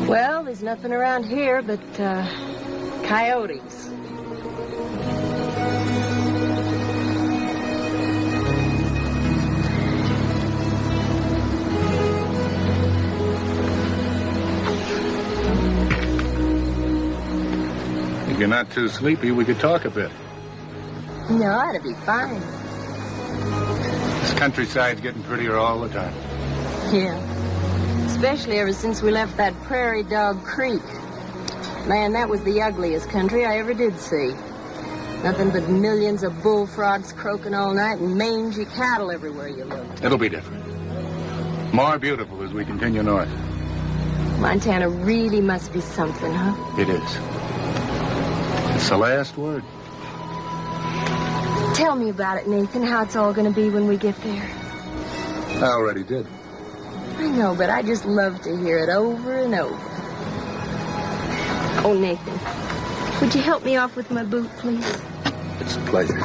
Well, there's nothing around here but, coyotes. If you're not too sleepy, we could talk a bit. No, that'd be fine. This countryside's getting prettier all the time. Yeah. Especially ever since we left that Prairie Dog Creek. Man, that was the ugliest country I ever did see. Nothing but millions of bullfrogs croaking all night and mangy cattle everywhere you looked. It'll be different. More beautiful as we continue north. Montana really must be something, huh? It is. It's the last word. Tell me about it, Nathan, how it's all going to be when we get there. I already did. I know, but I just love to hear it over and over. Oh, Nathan, would you help me off with my boot, please? It's a pleasure.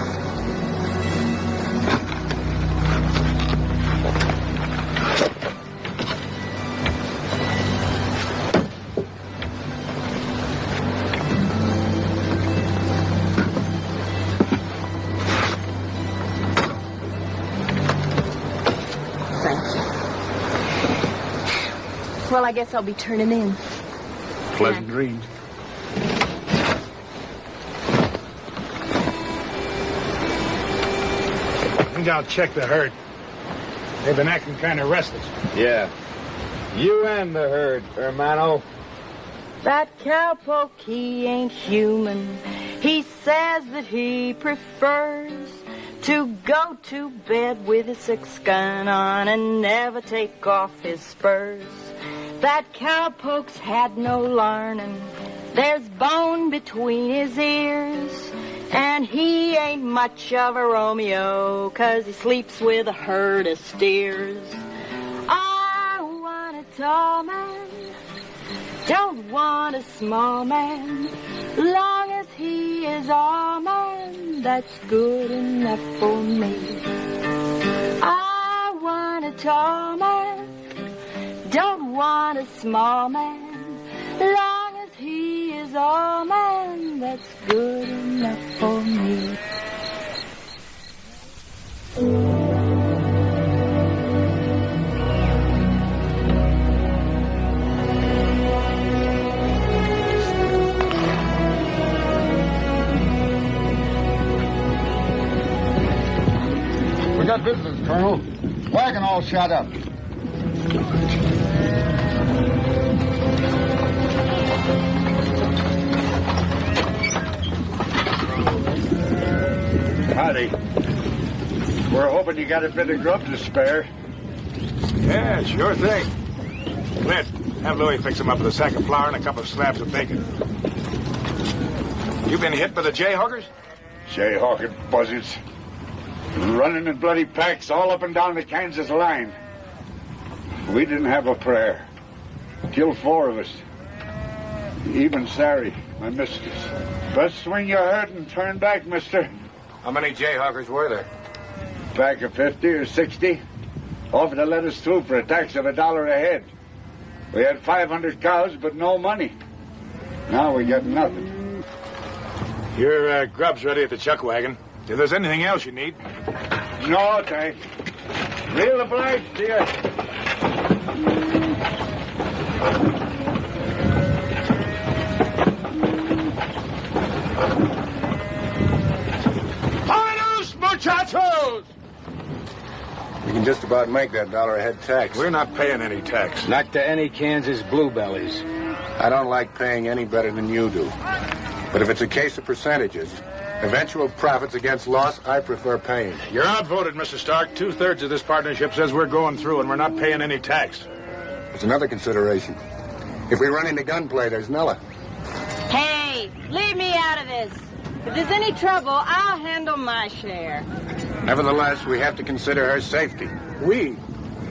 Well, I guess I'll be turning in. Pleasant dreams. I think I'll check the herd. They've been acting kind of restless. Yeah. You and the herd, hermano. That cowpoke, he ain't human. He says that he prefers to go to bed with his 6-gun on and never take off his spurs. That cowpoke's had no larnin'. There's bone between his ears. And he ain't much of a Romeo, 'cause he sleeps with a herd of steers. I want a tall man, don't want a small man. Long as he is all man, that's good enough for me. I want a tall man, don't want a small man. Long as he is all man, that's good enough for me. We got visitors, Colonel. Wagon all shot up. Howdy. We're hoping you got a bit of grub to spare. Yeah, sure thing. Clint, have Louie fix him up with a sack of flour and a couple of slabs of bacon. You been hit by the Jayhawkers? Jayhawker buzzards. Running in bloody packs all up and down the Kansas line. We didn't have a prayer. Killed 4 of us. Even Sari, my mistress. Best swing your herd and turn back, mister. How many Jayhawkers were there? Pack of 50 or 60. Offered to let us through for a tax of $1 a head. We had 500 cows, but no money. Now we got nothing. Your grub's ready at the chuck wagon. If there's anything else you need. No, thanks. Real obliged to you. about make that $1 a head tax. We're not paying any tax. Not to any Kansas bluebellies. I don't like paying any better than you do. But if it's a case of percentages, eventual profits against loss, I prefer paying. You're outvoted, Mr. Stark. 2/3 of this partnership says we're going through and we're not paying any tax. There's another consideration. If we run into gunplay, there's Nella. Hey, leave me out of this. If there's any trouble, I'll handle my share. Nevertheless, we have to consider her safety. We?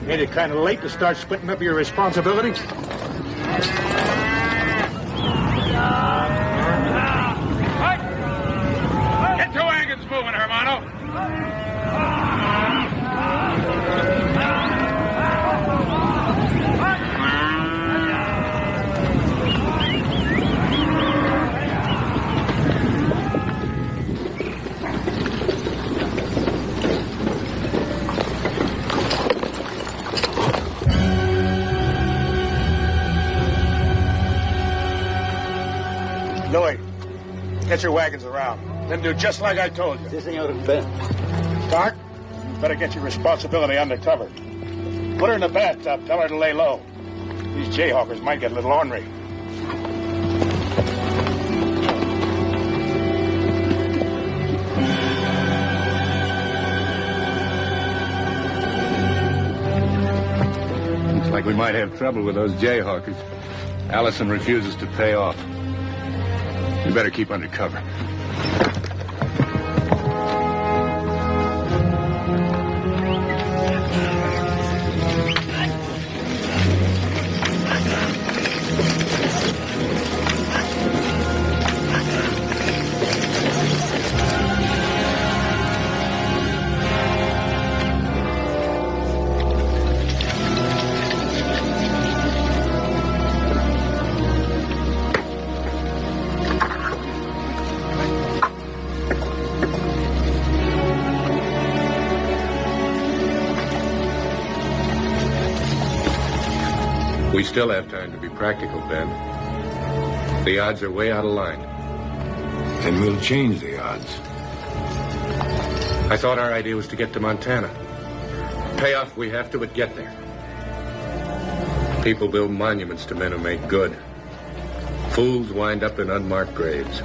Ain't it kind of late to start splitting up your responsibilities? Get your wagons moving, Hermano. Louis, get your wagons around. Then do just like I told you. Sí, señor Ben. Stark, you better get your responsibility undercover. Put her in the bathtub. Tell her to lay low. These Jayhawkers might get a little ornery. Looks like we might have trouble with those Jayhawkers. Allison refuses to pay off. You better keep under cover. We still have time to be practical, Ben. The odds are way out of line. And we'll change the odds. I thought our idea was to get to Montana. Pay off we have to, but get there. People build monuments to men who make good. Fools wind up in unmarked graves.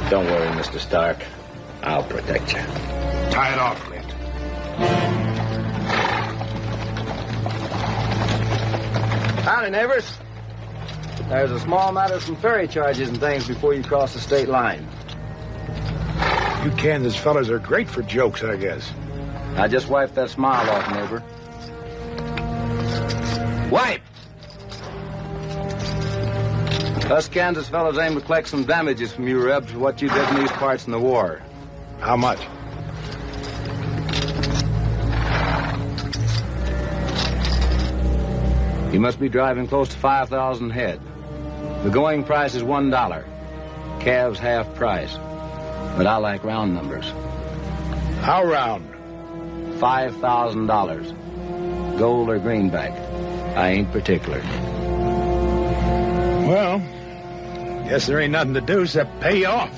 Don't worry, Mr. Stark. I'll protect you. Tie it off, Clint. Howdy, neighbors. There's a small matter of some ferry charges and things before you cross the state line. You Kansas fellas are great for jokes, I guess. I just wiped that smile off, neighbor. Wipe! Us Kansas fellas aim to collect some damages from you Rebs for what you did in these parts in the war. How much? You must be driving close to 5,000 head. The going price is $1. Calves half price. But I like round numbers. How round? $5,000. Gold or greenback. I ain't particular. Well, guess there ain't nothing to do except pay you off.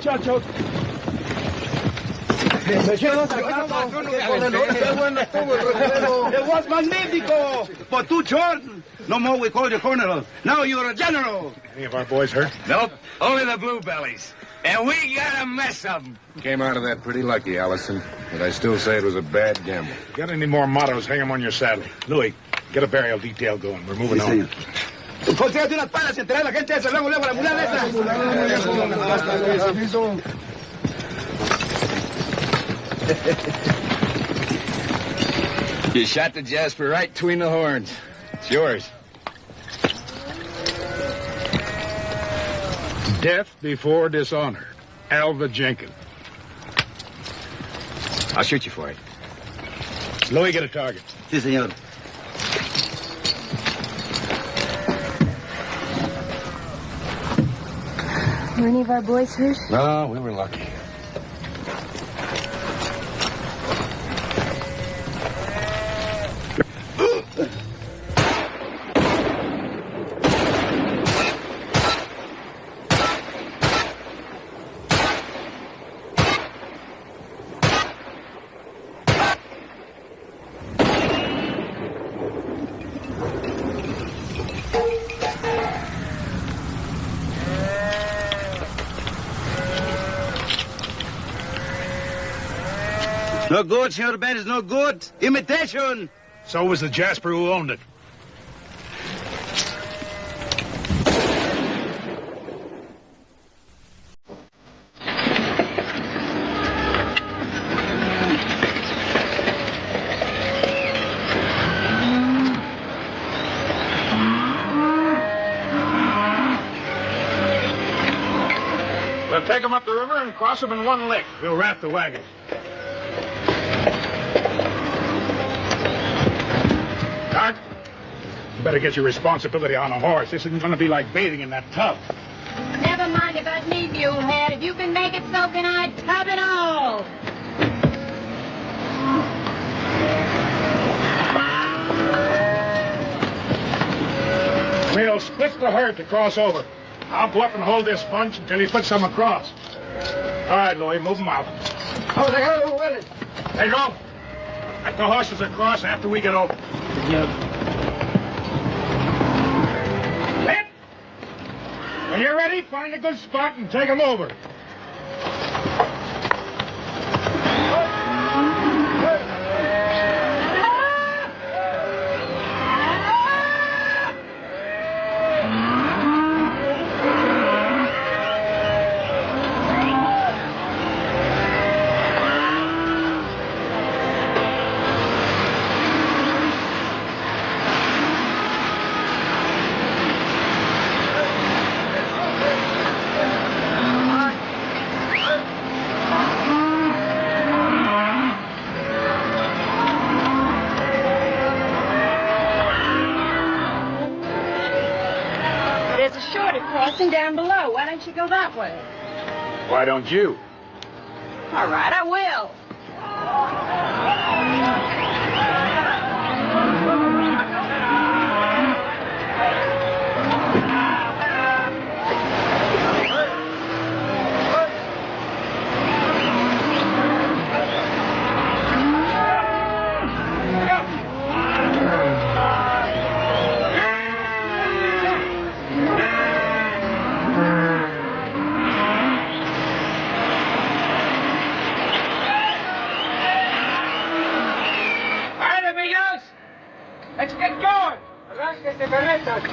muchachos. It was magnifico. But too short. No more we call you colonel. Now you're a general. Any of our boys hurt? Nope. Only the bluebellies. And we got a mess of them. Came out of that pretty lucky, Allison. But I still say it was a bad gamble. Got any more mottos, hang them on your saddle. Louis, get a burial detail going. We're moving on. Consígate unas palas y trae a la gente esa. Luego, la mulata esa. You shot the Jasper right between the horns. It's yours. Death before dishonor. Alva Jenkins. I'll shoot you for it. Louis, get a target. Sí, señor. Were any of our boys hurt? No, we were lucky. No good, Senor Ben, is no good. Imitation. So was the Jasper who owned it. We'll take them up the river and cross them in one lick. We'll wrap the wagon. Doc, you better get your responsibility on a horse. This isn't going to be like bathing in that tub. Never mind about me, mulehead. If you can make it, so can I. Tub it all. We'll split the herd to cross over. I'll go up and hold this bunch until he puts some across. All right, Louis, move them out. Oh, the hell who will it? Hey, go. Let the horses across after we get over. Yeah. Hit! When you're ready, find a good spot and take them over. Crossing down below. Why don't you go that way? Why don't you? All right, I will. Let's get going. Arránquese, carretas.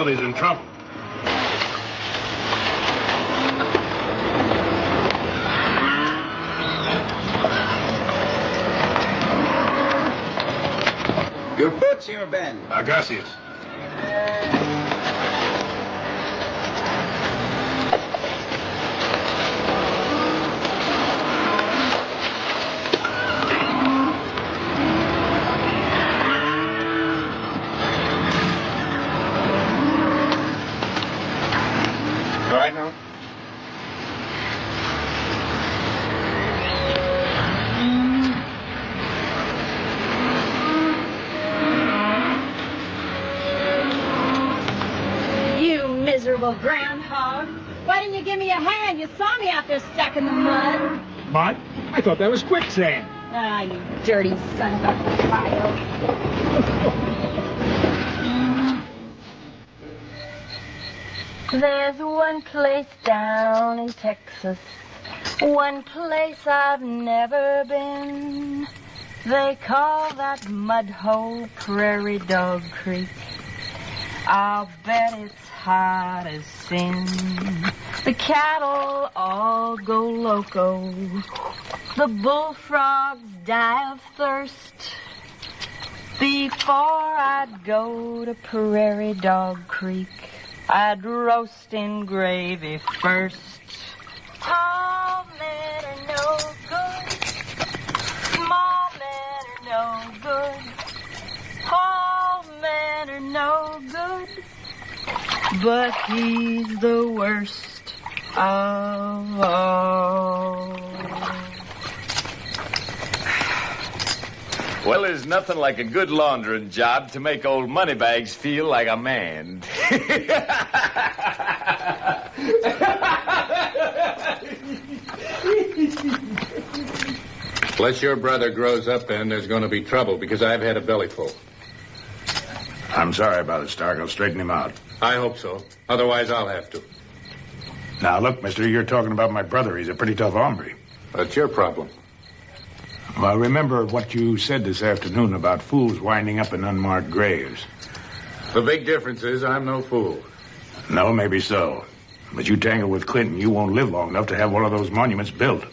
Facility's in trouble. Your foot, Senor Ben. Gracias. All right now? You miserable groundhog. Why didn't you give me a hand? You saw me out there stuck in the mud. Mud? I thought that was quicksand. Ah, you dirty son of a file. There's one place down in Texas, one place I've never been. They call that mud hole Prairie Dog Creek. I'll bet it's hot as sin. The cattle all go loco. The bullfrogs die of thirst. Before I'd go to Prairie Dog Creek, I'd roast in gravy first. Tall men are no good. Small men are no good. All men are no good. But he's the worst of all. Well, there's nothing like a good laundering job to make old Moneybags feel like a man. Unless your brother grows up, then there's going to be trouble, because I've had a bellyful. I'm sorry about it, Stark. I'll straighten him out. I hope so. Otherwise, I'll have to. Now, look, mister, you're talking about my brother. He's a pretty tough hombre. That's your problem. Well, remember what you said this afternoon about fools winding up in unmarked graves. The big difference is I'm no fool. No, maybe so. But you tangle with Clinton, you won't live long enough to have one of those monuments built.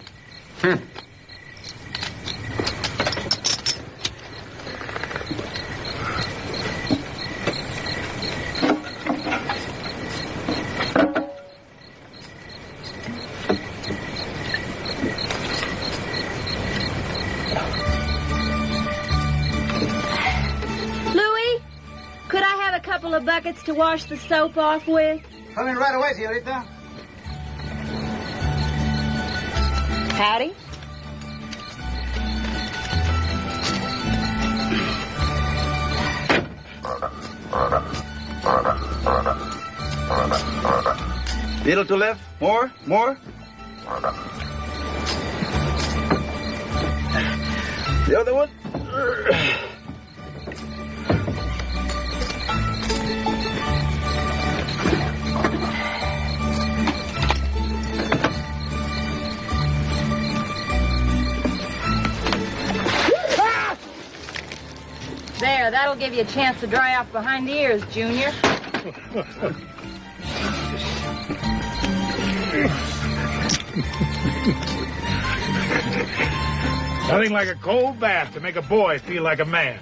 Buckets to wash the soap off with? Coming right away, señorita. Howdy. Little to left. More. The other one. There, that'll give you a chance to dry off behind the ears, Junior. Nothing like a cold bath to make a boy feel like a man.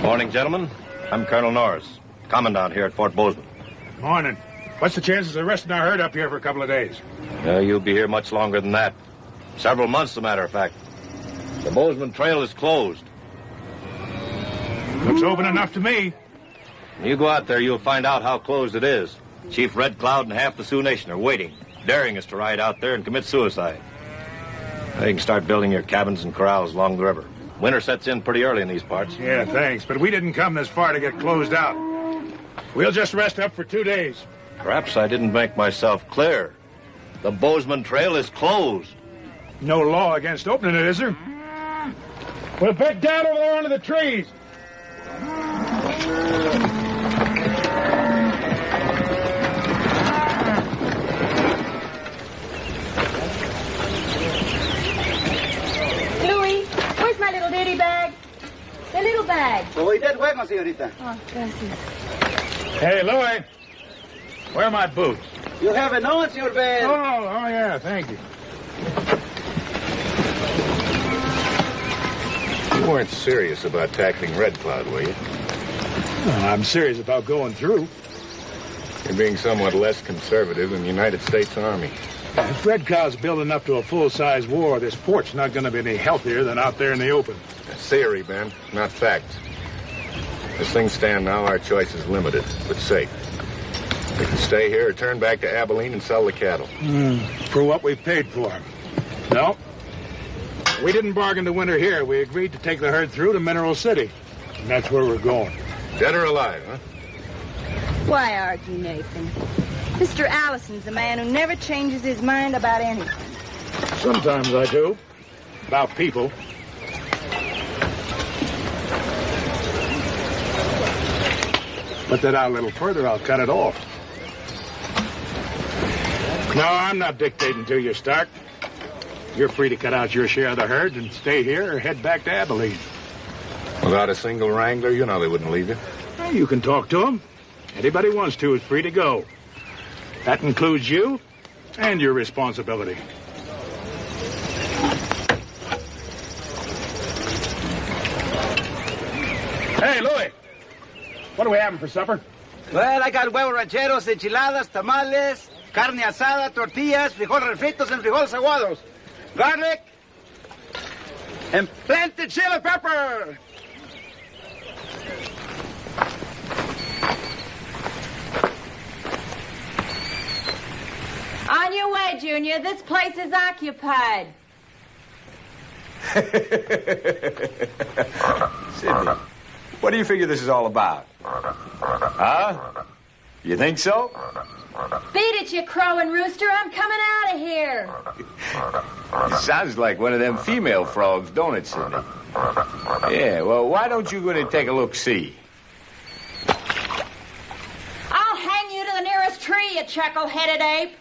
Morning, gentlemen. I'm Colonel Norris, Commandant here at Fort Bozeman. Morning. What's the chances of resting our herd up here for a couple of days? You'll be here much longer than that. Several months, as a matter of fact. The Bozeman Trail is closed. Looks open enough to me. When you go out there, you'll find out how closed it is. Chief Red Cloud and half the Sioux Nation are waiting, daring us to ride out there and commit suicide. Now you can start building your cabins and corrals along the river. Winter sets in pretty early in these parts. Yeah, thanks, but we didn't come this far to get closed out. We'll just rest up for 2 days. Perhaps I didn't make myself clear. The Bozeman Trail is closed. No law against opening it, is there? We'll bed down over there under the trees. Louis, where's my little ditty bag? The little bag. Voy de juego, señorita. Oh, gracias. Hey, Louis. Where are my boots? You have it on, Senor Ben. Oh, yeah, thank you. You weren't serious about tackling Red Cloud, were you? Well, I'm serious about going through. You're being somewhat less conservative than the United States Army. If Red Cloud's building up to a full-size war, this fort's not going to be any healthier than out there in the open. That's theory, Ben, not facts. As things stand now, our choice is limited, but safe. We can stay here or turn back to Abilene and sell the cattle. For what we paid for them. No. We didn't bargain the winter here. We agreed to take the herd through to Mineral City. And that's where we're going. Dead or alive, huh? Why argue, Nathan? Mr. Allison's a man who never changes his mind about anything. Sometimes I do. About people. Put that out a little further, I'll cut it off. No, I'm not dictating to you, Stark. You're free to cut out your share of the herd and stay here or head back to Abilene. Without a single wrangler, you know they wouldn't leave you. Well, you can talk to them. Anybody wants to is free to go. That includes you and your responsibility. Hey, Louis. What are we having for supper? Well, I got huevos rancheros, enchiladas, tamales, carne asada, tortillas, frijoles refritos, and frijoles aguados. Garlic, and plenty chili pepper. On your way, Junior. This place is occupied. Sidney, what do you figure this is all about? Huh? You think so? Beat it, you crowing rooster. I'm coming out of here. It sounds like one of them female frogs, don't it, Sidney? Yeah, well, why don't you go in and take a look-see? I'll hang you to the nearest tree, you chuckle-headed ape.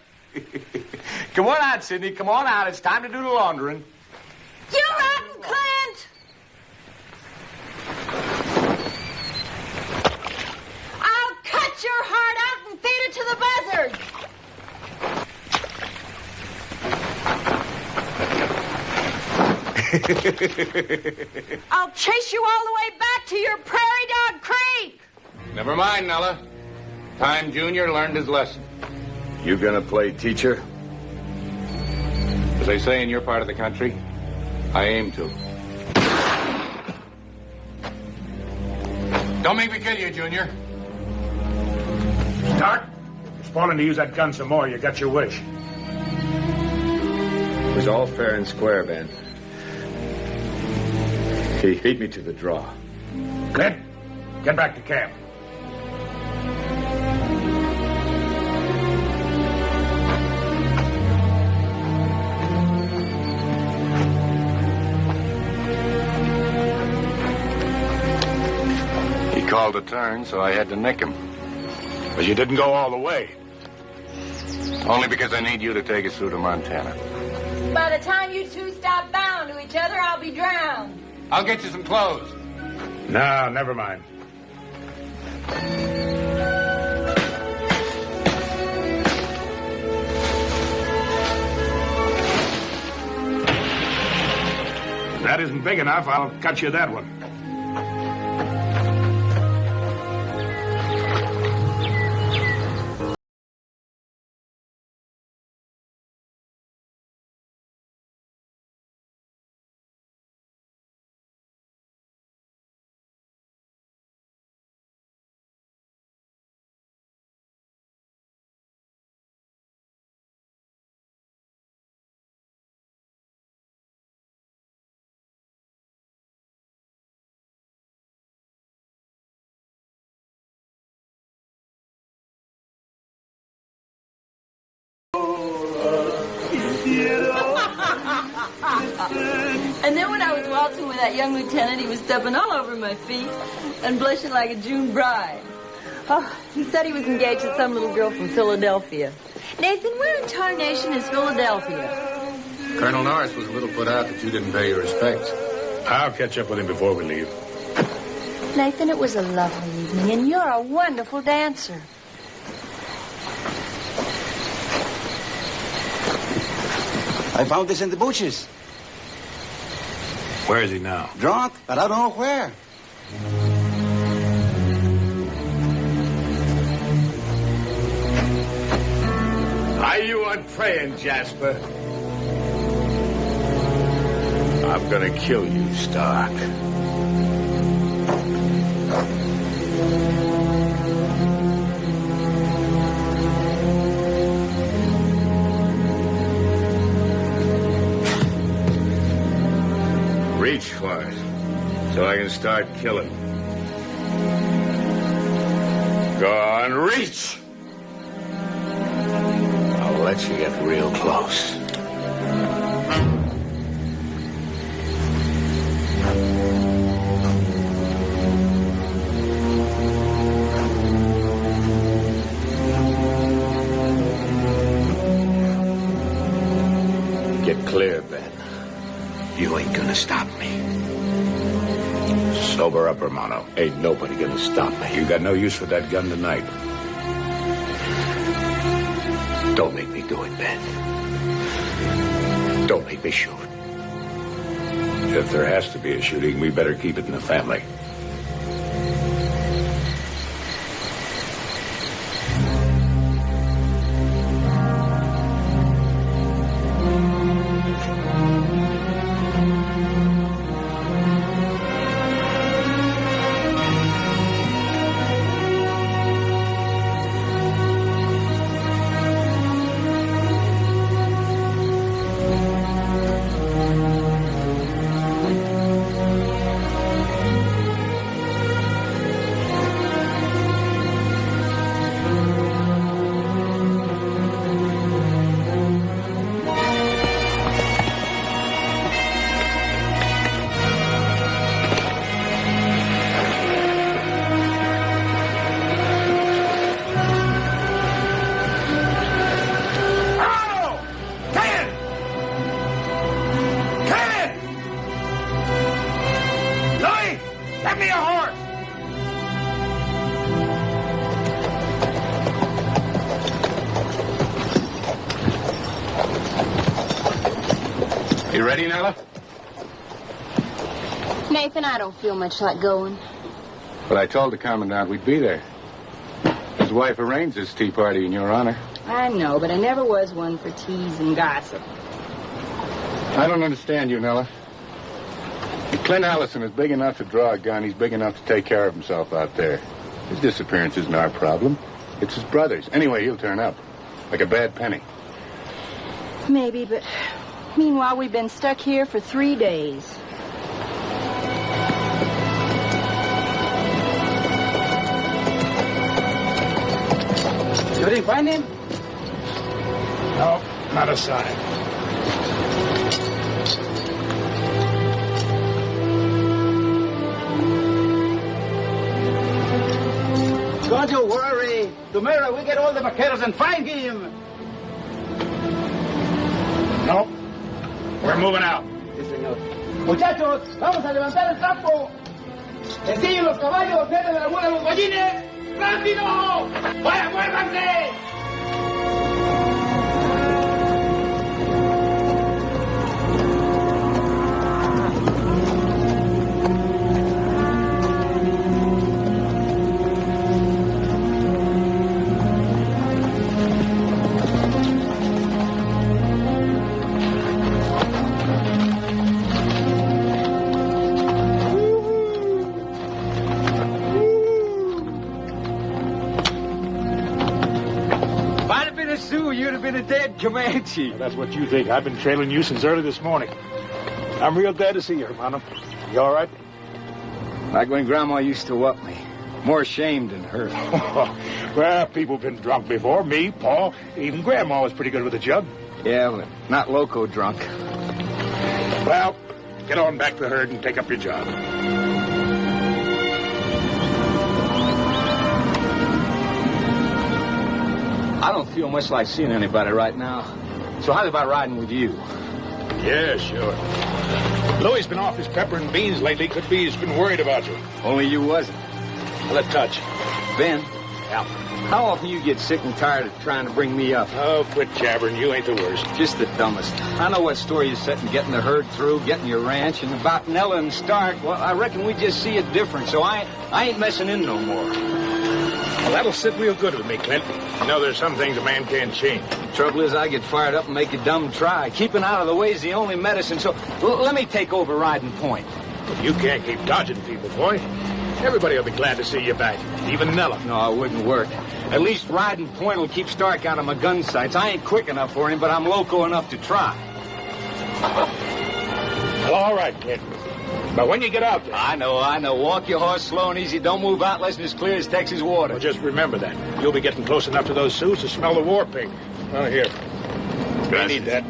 Come on out, Sidney. Come on out. It's time to do the laundering. You rotten Clint! I'll cut your heart out and feed it to the buzzards. I'll chase you all the way back to your Prairie Dog Creek. Never mind, Nella. Time Junior learned his lesson. You gonna play teacher? As they say in your part of the country, I aim to. Don't make me kill you, Junior. Stark, you're spoiling to use that gun some more. You got your wish. It was all fair and square, Ben. He beat me to the draw. Clint, get back to camp. He called a turn, so I had to nick him. But you didn't go all the way. Only because I need you to take us through to Montana. By the time you two stop bound to each other, I'll be drowned. I'll get you some clothes. No, never mind. If that isn't big enough, I'll cut you that one. And then when I was waltzing with that young lieutenant, he was stepping all over my feet and blushing like a June bride. Oh, he said he was engaged to some little girl from Philadelphia. Nathan, where in tarnation is Philadelphia? Colonel Norris was a little put out that you didn't pay your respects. I'll catch up with him before we leave. Nathan, it was a lovely evening, and you're a wonderful dancer. I found this in the bushes. Where is he now? Drunk, but I don't know where. Are you on praying, Jasper? I'm gonna kill you, Stark. Reach for it, so I can start killing. Go on, reach! I'll let you get real close. Get clear, Ben. You ain't gonna stop me. Sober up, Hermano. Ain't nobody gonna stop me. You got no use for that gun tonight. Don't make me do it, Ben. Don't make me shoot. If there has to be a shooting, we better keep it in the family. You ready, Nella? Nathan, I don't feel much like going. But I told the commandant we'd be there. His wife arranged this tea party in your honor. I know, but I never was one for tease and gossip. I don't understand you, Nella. If Clint Allison is big enough to draw a gun, he's big enough to take care of himself out there. His disappearance isn't our problem. It's his brother's. Anyway, he'll turn up. Like a bad penny. Maybe, but meanwhile, we've been stuck here for 3 days. You didn't find him? No, not a sign. Don't you worry. Tomorrow we get all the vaqueros and find him. No. We're moving out. Sí, señor. Muchachos, vamos a levantar el campo. Ensillen los caballos, pierden la muela los gallines. ¡Rápido! ¡Vaya, muérdanse! Sioux, you'd have been a dead Comanche. Well, that's what you think. I've been trailing you since early this morning. I'm real glad to see you, hermano. You all right? Like when Grandma used to whoop me. More ashamed than hurt. Well, people have been drunk before. Me, Paul, even Grandma was pretty good with a jug. Yeah, but not loco drunk. Well, get on back to the herd and take up your job. I don't feel much like seeing anybody right now. So how's about riding with you? Yeah, sure. Louie's been off his pepper and beans lately. Could be he's been worried about you. Only you wasn't. Let touch. Ben? Yeah. How often you get sick and tired of trying to bring me up? Oh, quit jabbering. You ain't the worst. Just the dumbest. I know what story you're setting, getting the herd through, getting your ranch, and about Nella and Stark. Well, I reckon we just see it different, so I ain't messing in no more. Well, that'll sit real good with me, Clint. You know, there's some things a man can't change. The trouble is I get fired up and make a dumb try. Keeping out of the way is the only medicine, so let me take over riding point. But you can't keep dodging people, boy. Everybody will be glad to see you back, even Nella. No, it wouldn't work. At least riding point will keep Stark out of my gun sights. I ain't quick enough for him, but I'm loco enough to try. Well, all right, Clint. But when you get out there... I know. Walk your horse slow and easy. Don't move out unless it's clear as Texas water. Well, just remember that. You'll be getting close enough to those Sioux to smell the war pig. Oh, here. I need that.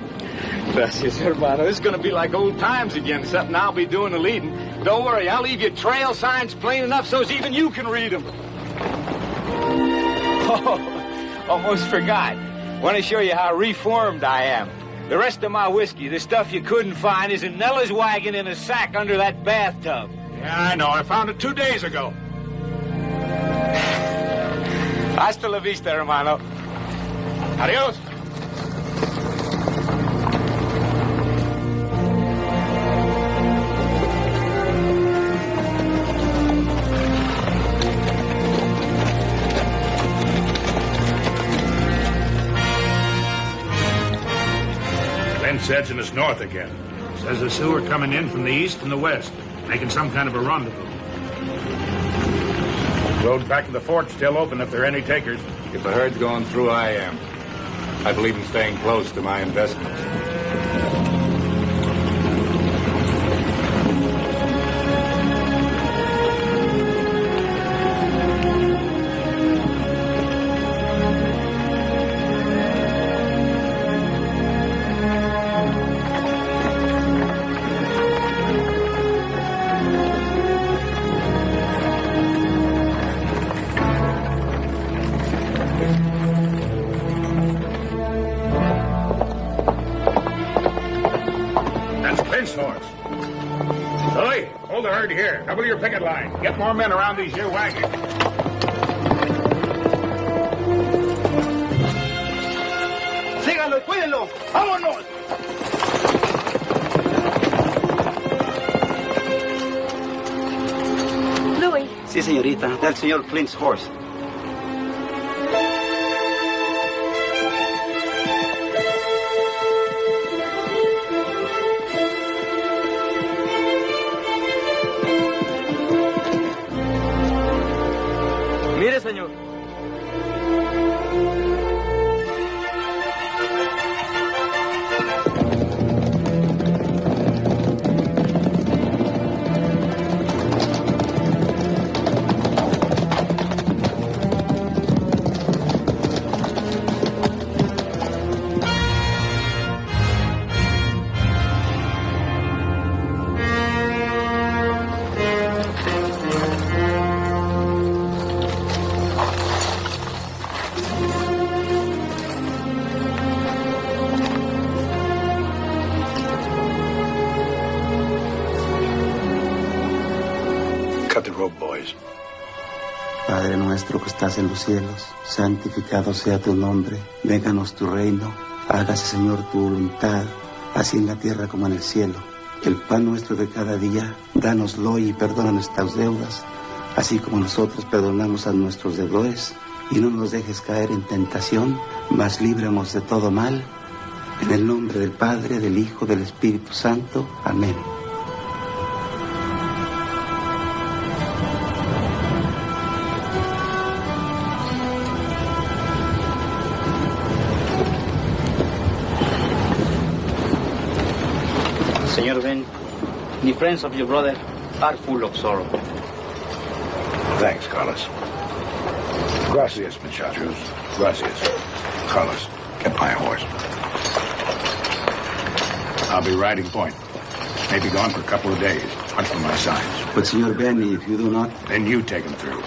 Gracias, hermano. This is going to be like old times again, except I'll be doing the leading. Don't worry, I'll leave your trail signs plain enough so even you can read them. Oh, almost forgot. Want to show you how reformed I am. The rest of my whiskey, the stuff you couldn't find, is in Nella's wagon in a sack under that bathtub. Yeah, I know. I found it 2 days ago. Hasta la vista, hermano. Adios. Clint's edging us north again. Says the Sioux are coming in from the east and the west, making some kind of a rendezvous. Road back to the fort's still open if there are any takers. If the herd's going through, I am. I believe in staying close to my investments. Double your picket line. Get more men around these here wagons. Síganlo, cuídenlo. ¡Vámonos! Louis. Sí, señorita. Del señor Clint's horse. Mire, señor. Cut the rope, boys. Padre nuestro que estás en los cielos, santificado sea tu nombre, vénganos tu reino, hágase, Señor, tu voluntad, así en la tierra como en el cielo. El pan nuestro de cada día, dánoslo y perdona nuestras deudas, así como nosotros perdonamos a nuestros deudores, y no nos dejes caer en tentación, mas líbranos de todo mal, en el nombre del Padre, del Hijo, del Espíritu Santo. Amén. Señor Ben, the friends of your brother are full of sorrow. Thanks, Carlos. Gracias, muchachos. Gracias. Carlos, get my horse. I'll be riding point. May be gone for a couple of days. Hunt for my signs. But, Senor Benny, if you do not... Then you take him through.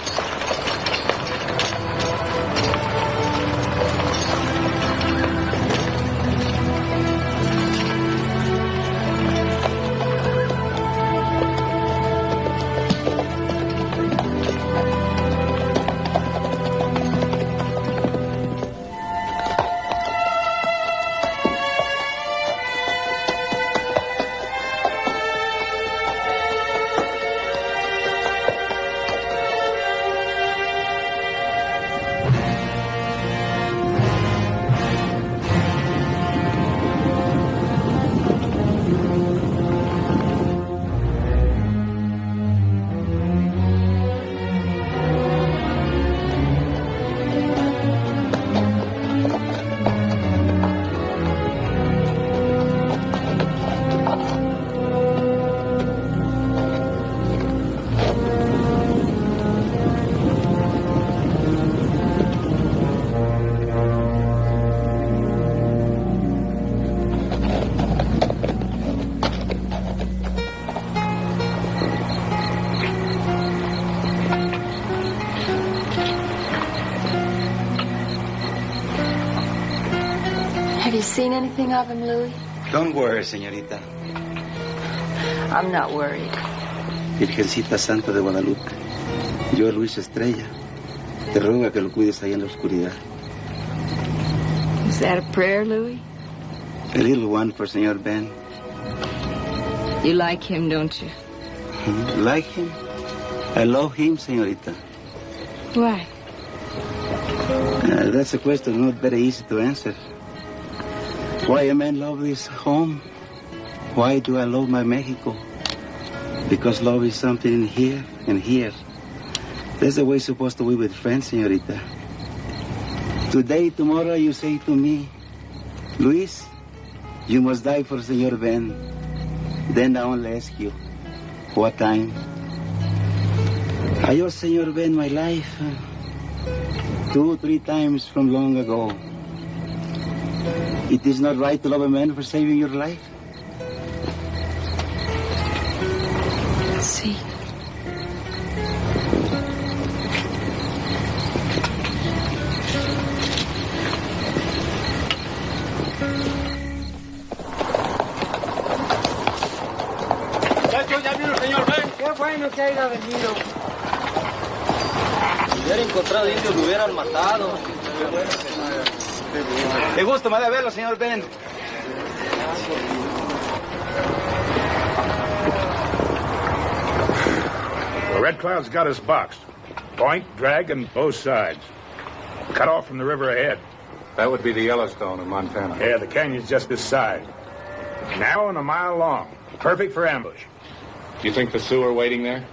Seen anything of him, Louis? Don't worry, señorita. I'm not worried. Virgencita Santa de Guadalupe, yo, Luis Estrella, te ruego que lo cuides ahí en la oscuridad. Is that a prayer, Louis? A little one for Señor Ben. You like him, don't you? Like him? I love him, señorita. Why? That's a question not very easy to answer. Why a man love this home? Why do I love my Mexico? Because love is something in here and here. That's the way it's supposed to be with friends, señorita. Today, tomorrow, you say to me, Luis, you must die for Señor Ben. Then I only ask you, what time? I owe Señor Ben my life 2, 3 times from long ago. It is not right to love a man for saving your life. See. Muchachos, ya vino el señor Ben. Qué bueno que haya venido. Si hubiera encontrado indios, lo hubieran matado. Qué gusto me da verlo, señor Ben. The Red Cloud's got us boxed. Point, drag, and both sides. Cut off from the river ahead. That would be the Yellowstone in Montana. Yeah, the canyon's just this side. Narrow and a mile long. Perfect for ambush. Do you think the Sioux are waiting there?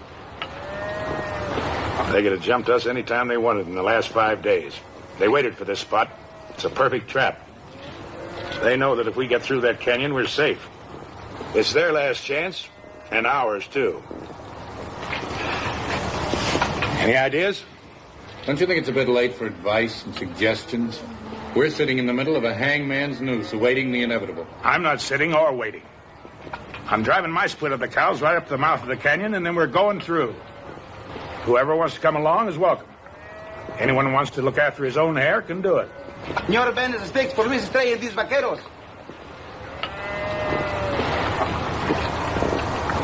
They could have jumped us any time they wanted in the last 5 days. They waited for this spot. It's a perfect trap. They know that if we get through that canyon, we're safe. It's their last chance, and ours, too. Any ideas? Don't you think it's a bit late for advice and suggestions? We're sitting in the middle of a hangman's noose, awaiting the inevitable. I'm not sitting or waiting. I'm driving my split of the cows right up to the mouth of the canyon, and then we're going through. Whoever wants to come along is welcome. Anyone who wants to look after his own hair can do it. Señor Ben speaks for Luis Estrella and these vaqueros.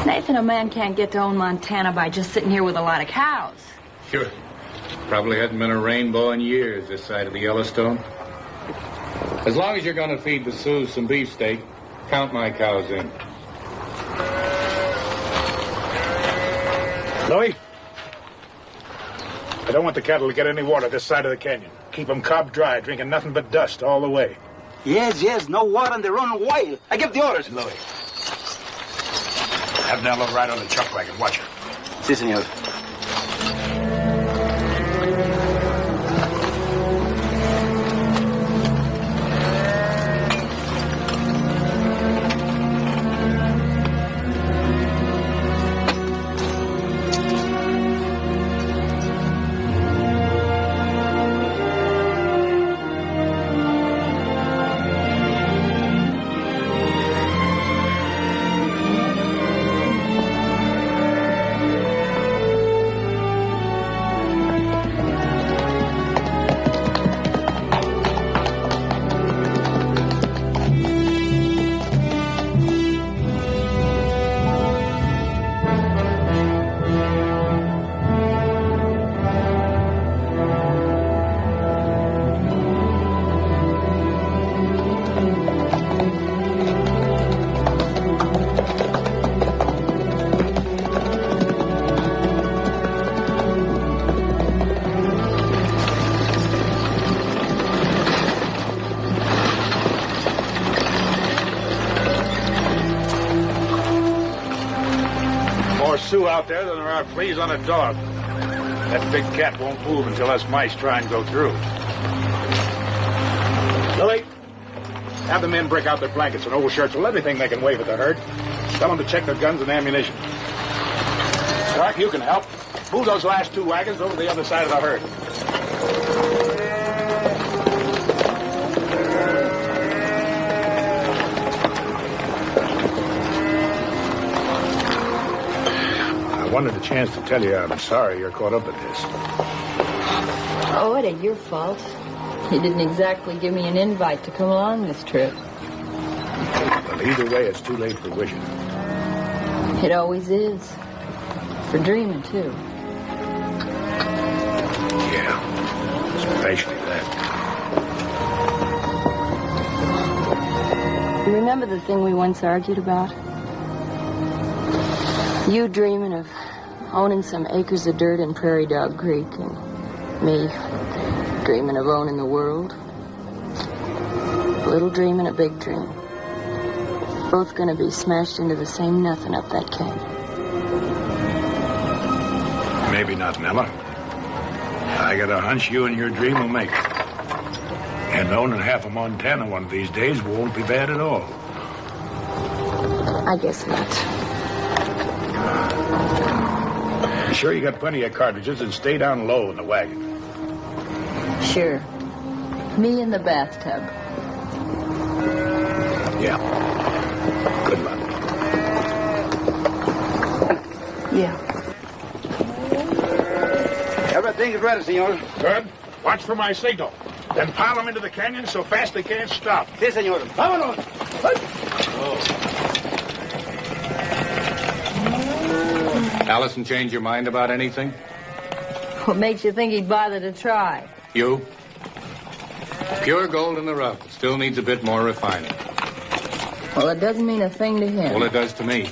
Nathan, a man can't get to own Montana by just sitting here with a lot of cows. Sure. Probably hasn't been a rainbow in years this side of the Yellowstone. As long as you're going to feed the Sioux some beefsteak, count my cows in. Louis? I don't want the cattle to get any water this side of the canyon. Keep them cob dry, drinking nothing but dust all the way. Yes, no water and they run wild. I give the orders. Louis. Have Nello ride on the chuck wagon. Watch her. Si, señor. Sioux out there than there are fleas on a dog. That big cat won't move until us mice try and go through. Lily, have the men break out their blankets and overshirts with everything they can wave at the herd. Tell them to check their guns and ammunition. Stark, you can help. Move those last 2 wagons over to the other side of the herd. I wanted a chance to tell you I'm sorry you're caught up in this. Oh, it ain't your fault. You didn't exactly give me an invite to come along this trip. Well, either way, it's too late for wishing. It always is. For dreaming, too. Yeah, especially that. You remember the thing we once argued about? You dreaming of owning some acres of dirt in Prairie Dog Creek, and me dreaming of owning the world. A little dream and a big dream. Both gonna be smashed into the same nothing up that canyon. Maybe not, Nella. I got a hunch you and your dream will make it. And owning half of Montana one of these days won't be bad at all. I guess not. You sure you got plenty of cartridges, and stay down low in the wagon. Sure. Me in the bathtub. Yeah. Good luck. Yeah. Everything is ready, senor. Good. Watch for my signal. Then pile them into the canyon so fast they can't stop. Sí, senor. Vámonos. Allison change your mind about anything? What makes you think he'd bother to try? You? Pure gold in the rough. It still needs a bit more refining. Well, it doesn't mean a thing to him. Well, it does to me.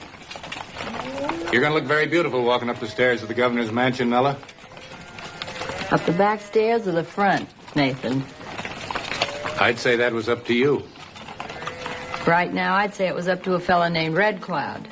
You're going to look very beautiful walking up the stairs of the governor's mansion, Nella. Up the back stairs or the front, Nathan? I'd say that was up to you. Right now, I'd say it was up to a fella named Red Cloud.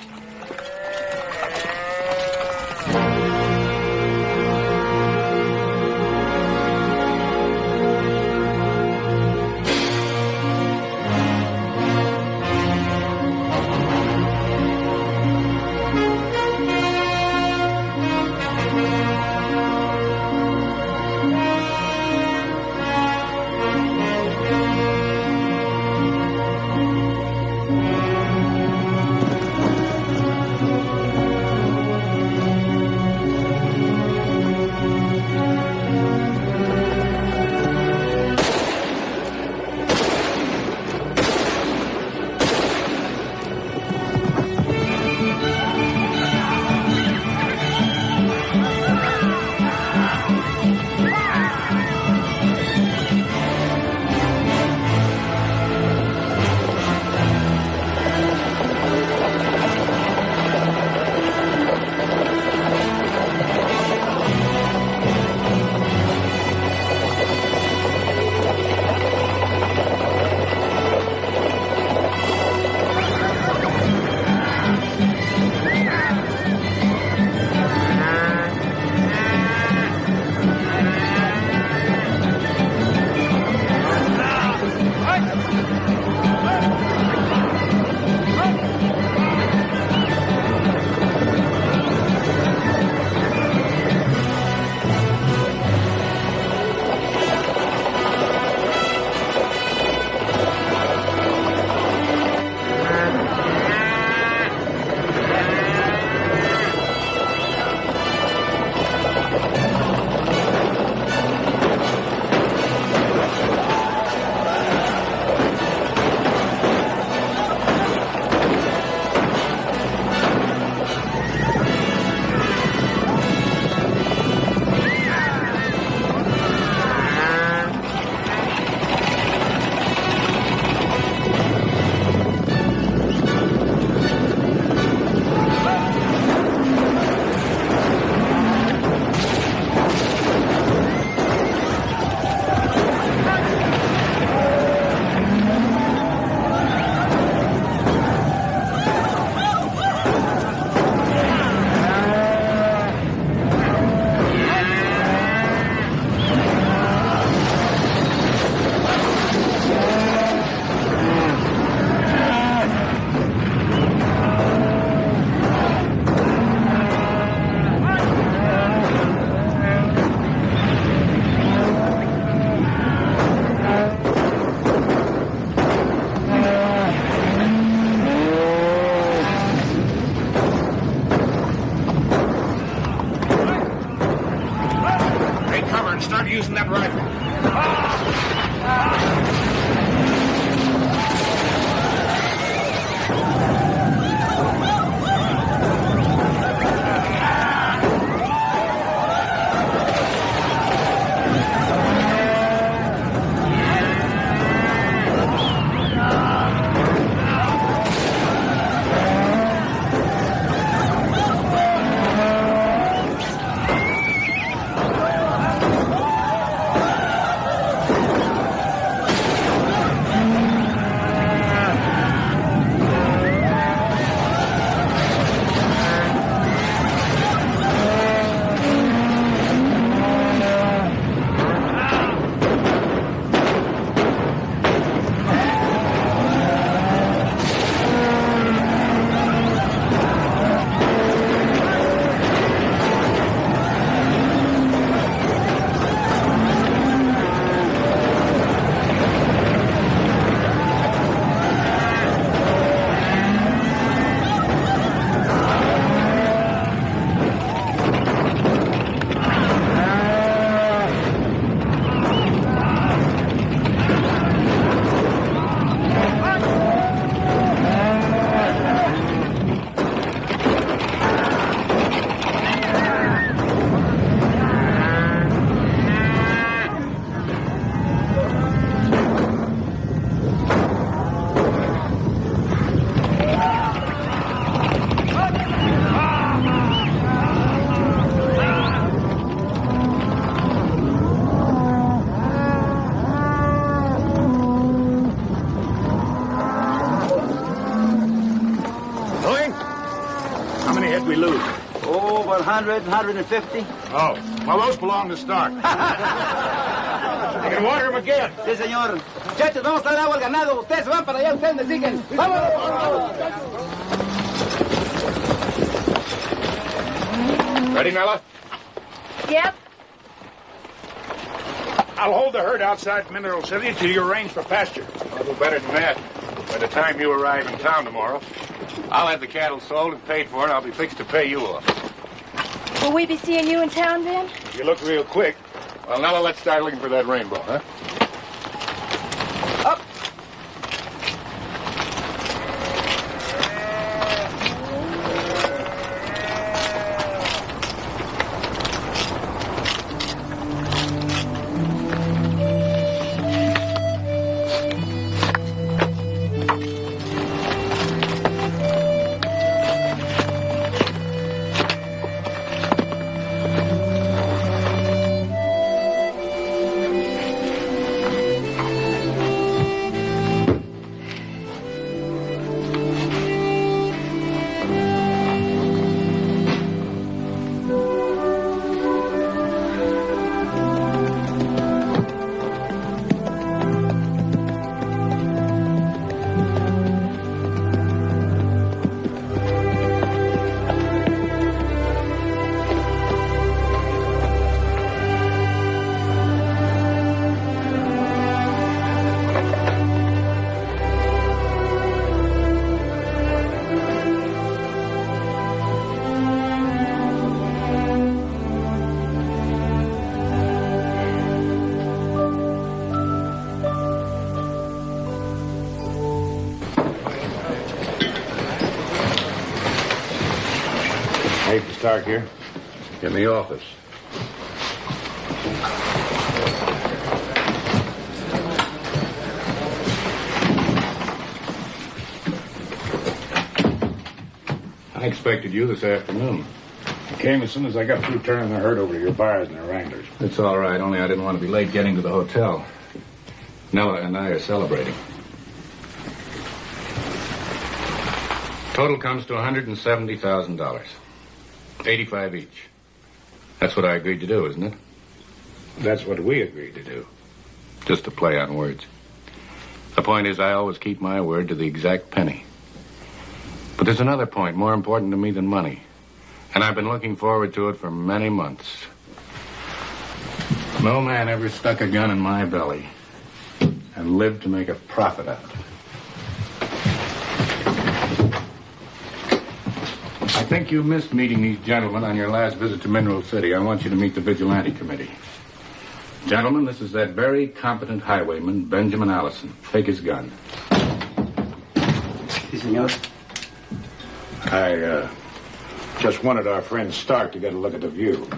and start using that rifle. We lose? Oh, about 100, 150. Oh, well, those belong to Stark. You can water them again. Sí, señor. Muchachos, vamos a dar agua al ganado. Ustedes se van para allá, ustedes me siguen. ¡Vámonos! Ready, Nella? Yep. I'll hold the herd outside Mineral City till you arrange for pasture. I'll do better than that. By the time you arrive in town tomorrow, I'll have the cattle sold and paid for, and I'll be fixed to pay you off. Will we be seeing you in town then? If you look real quick. Well, now let's start looking for that rainbow, huh? Up! Stark here? In the office. I expected you this afternoon. I came as soon as I got through turning the herd over to your buyers and their wranglers. It's all right, only I didn't want to be late getting to the hotel. Nella and I are celebrating. Total comes to $170,000. 85 each. That's what I agreed to do, isn't it? That's what we agreed to do. Just a play on words. The point is, I always keep my word to the exact penny. But there's another point more important to me than money. And I've been looking forward to it for many months. No man ever stuck a gun in my belly and lived to make a profit out of it. I think you missed meeting these gentlemen on your last visit to Mineral City. I want you to meet the Vigilante Committee. Gentlemen, this is that very competent highwayman, Benjamin Allison. Take his gun. Si, senor. I just wanted our friend Stark to get a look at the view.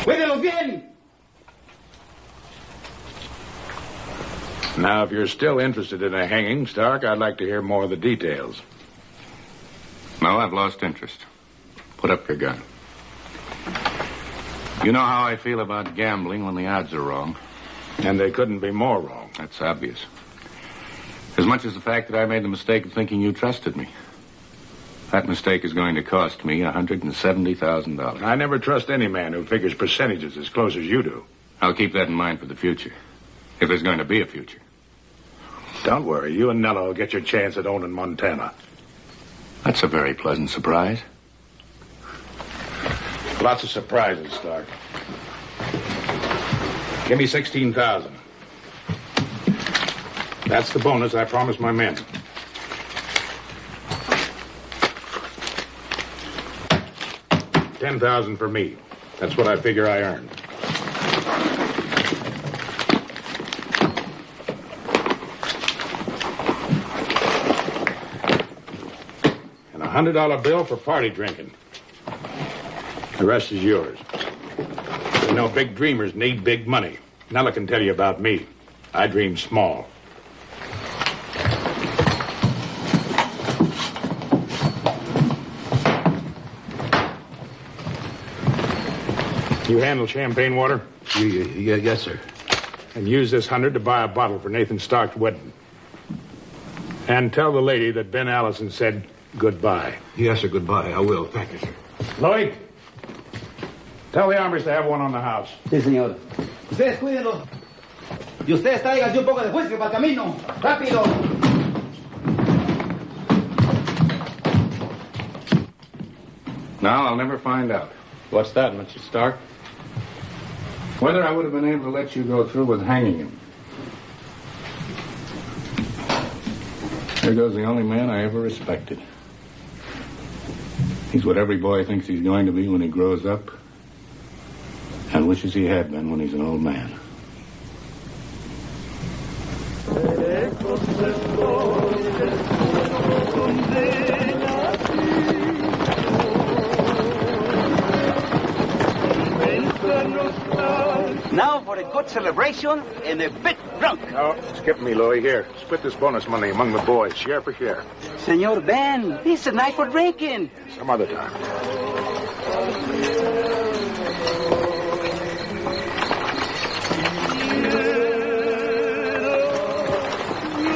¡Cuídelos bien! Now, if you're still interested in a hanging, Stark, I'd like to hear more of the details. No, I've lost interest. Put up your gun. You know how I feel about gambling when the odds are wrong. And they couldn't be more wrong. That's obvious. As much as the fact that I made the mistake of thinking you trusted me. That mistake is going to cost me $170,000. I never trust any man who figures percentages as close as you do. I'll keep that in mind for the future. If there's going to be a future. Don't worry. You and Nella will get your chance at owning Montana. That's a very pleasant surprise. Lots of surprises, Stark. Give me $16,000. That's the bonus I promised my men. $10,000 for me. That's what I figure I earned. And $100 bill for party drinking. The rest is yours. You know, big dreamers need big money. Nella can tell you about me. I dream small. You handle champagne water? Yes, sir. And use this 100 to buy a bottle for Nathan Stark's wedding. And tell the lady that Ben Allison said goodbye. Yes, sir, goodbye. I will. Thank you, sir. Lloyd, tell the armors to have one on the house. Sí, señor. Ustedes cuídenlo. Y ustedes traigan un poco de whisky para el camino. ¡Rápido! Now I'll never find out. What's that, Mr. Stark? Whether I would have been able to let you go through with hanging him. There goes the only man I ever respected. He's what every boy thinks he's going to be when he grows up, and wishes he had been when he's an old man. Now for a good celebration and a bit drunk. No, skip me, Louie. Here, split this bonus money among the boys, share for share. Senor Ben, this is a night for drinking. Some other time.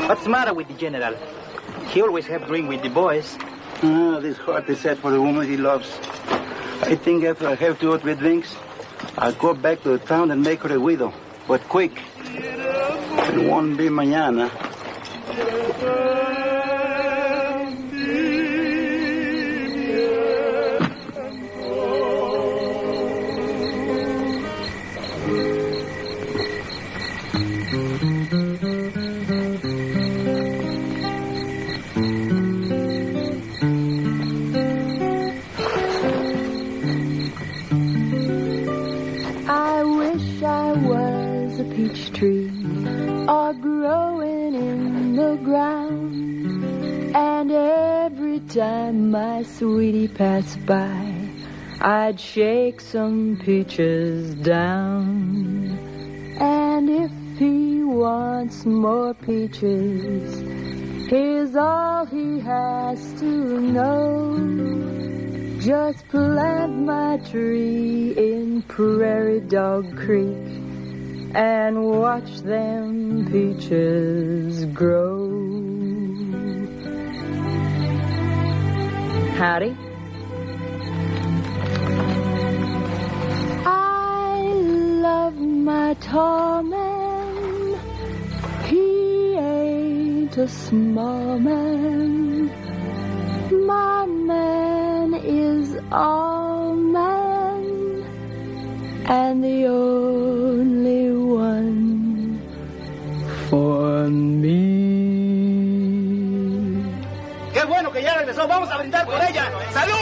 What's the matter with the general? He always have drink with the boys. This heart is set for the woman he loves. I think after I have 2 or 3 drinks, I'll go back to the town and make her a widow. But quick. It won't be mañana. Tree are growing in the ground, and every time my sweetie passed by, I'd shake some peaches down. And if he wants more peaches, here's all he has to know. Just plant my tree in Prairie Dog Creek and watch them peaches grow. Howdy. I love my tall man. He ain't a small man. My man is all man, and the only one for me. eso, vamos a brindar por ella. ¡Salud!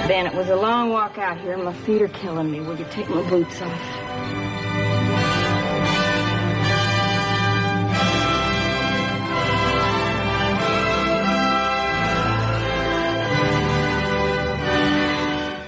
Ben, it was a long walk out here. My feet are killing me. Will you take my boots off?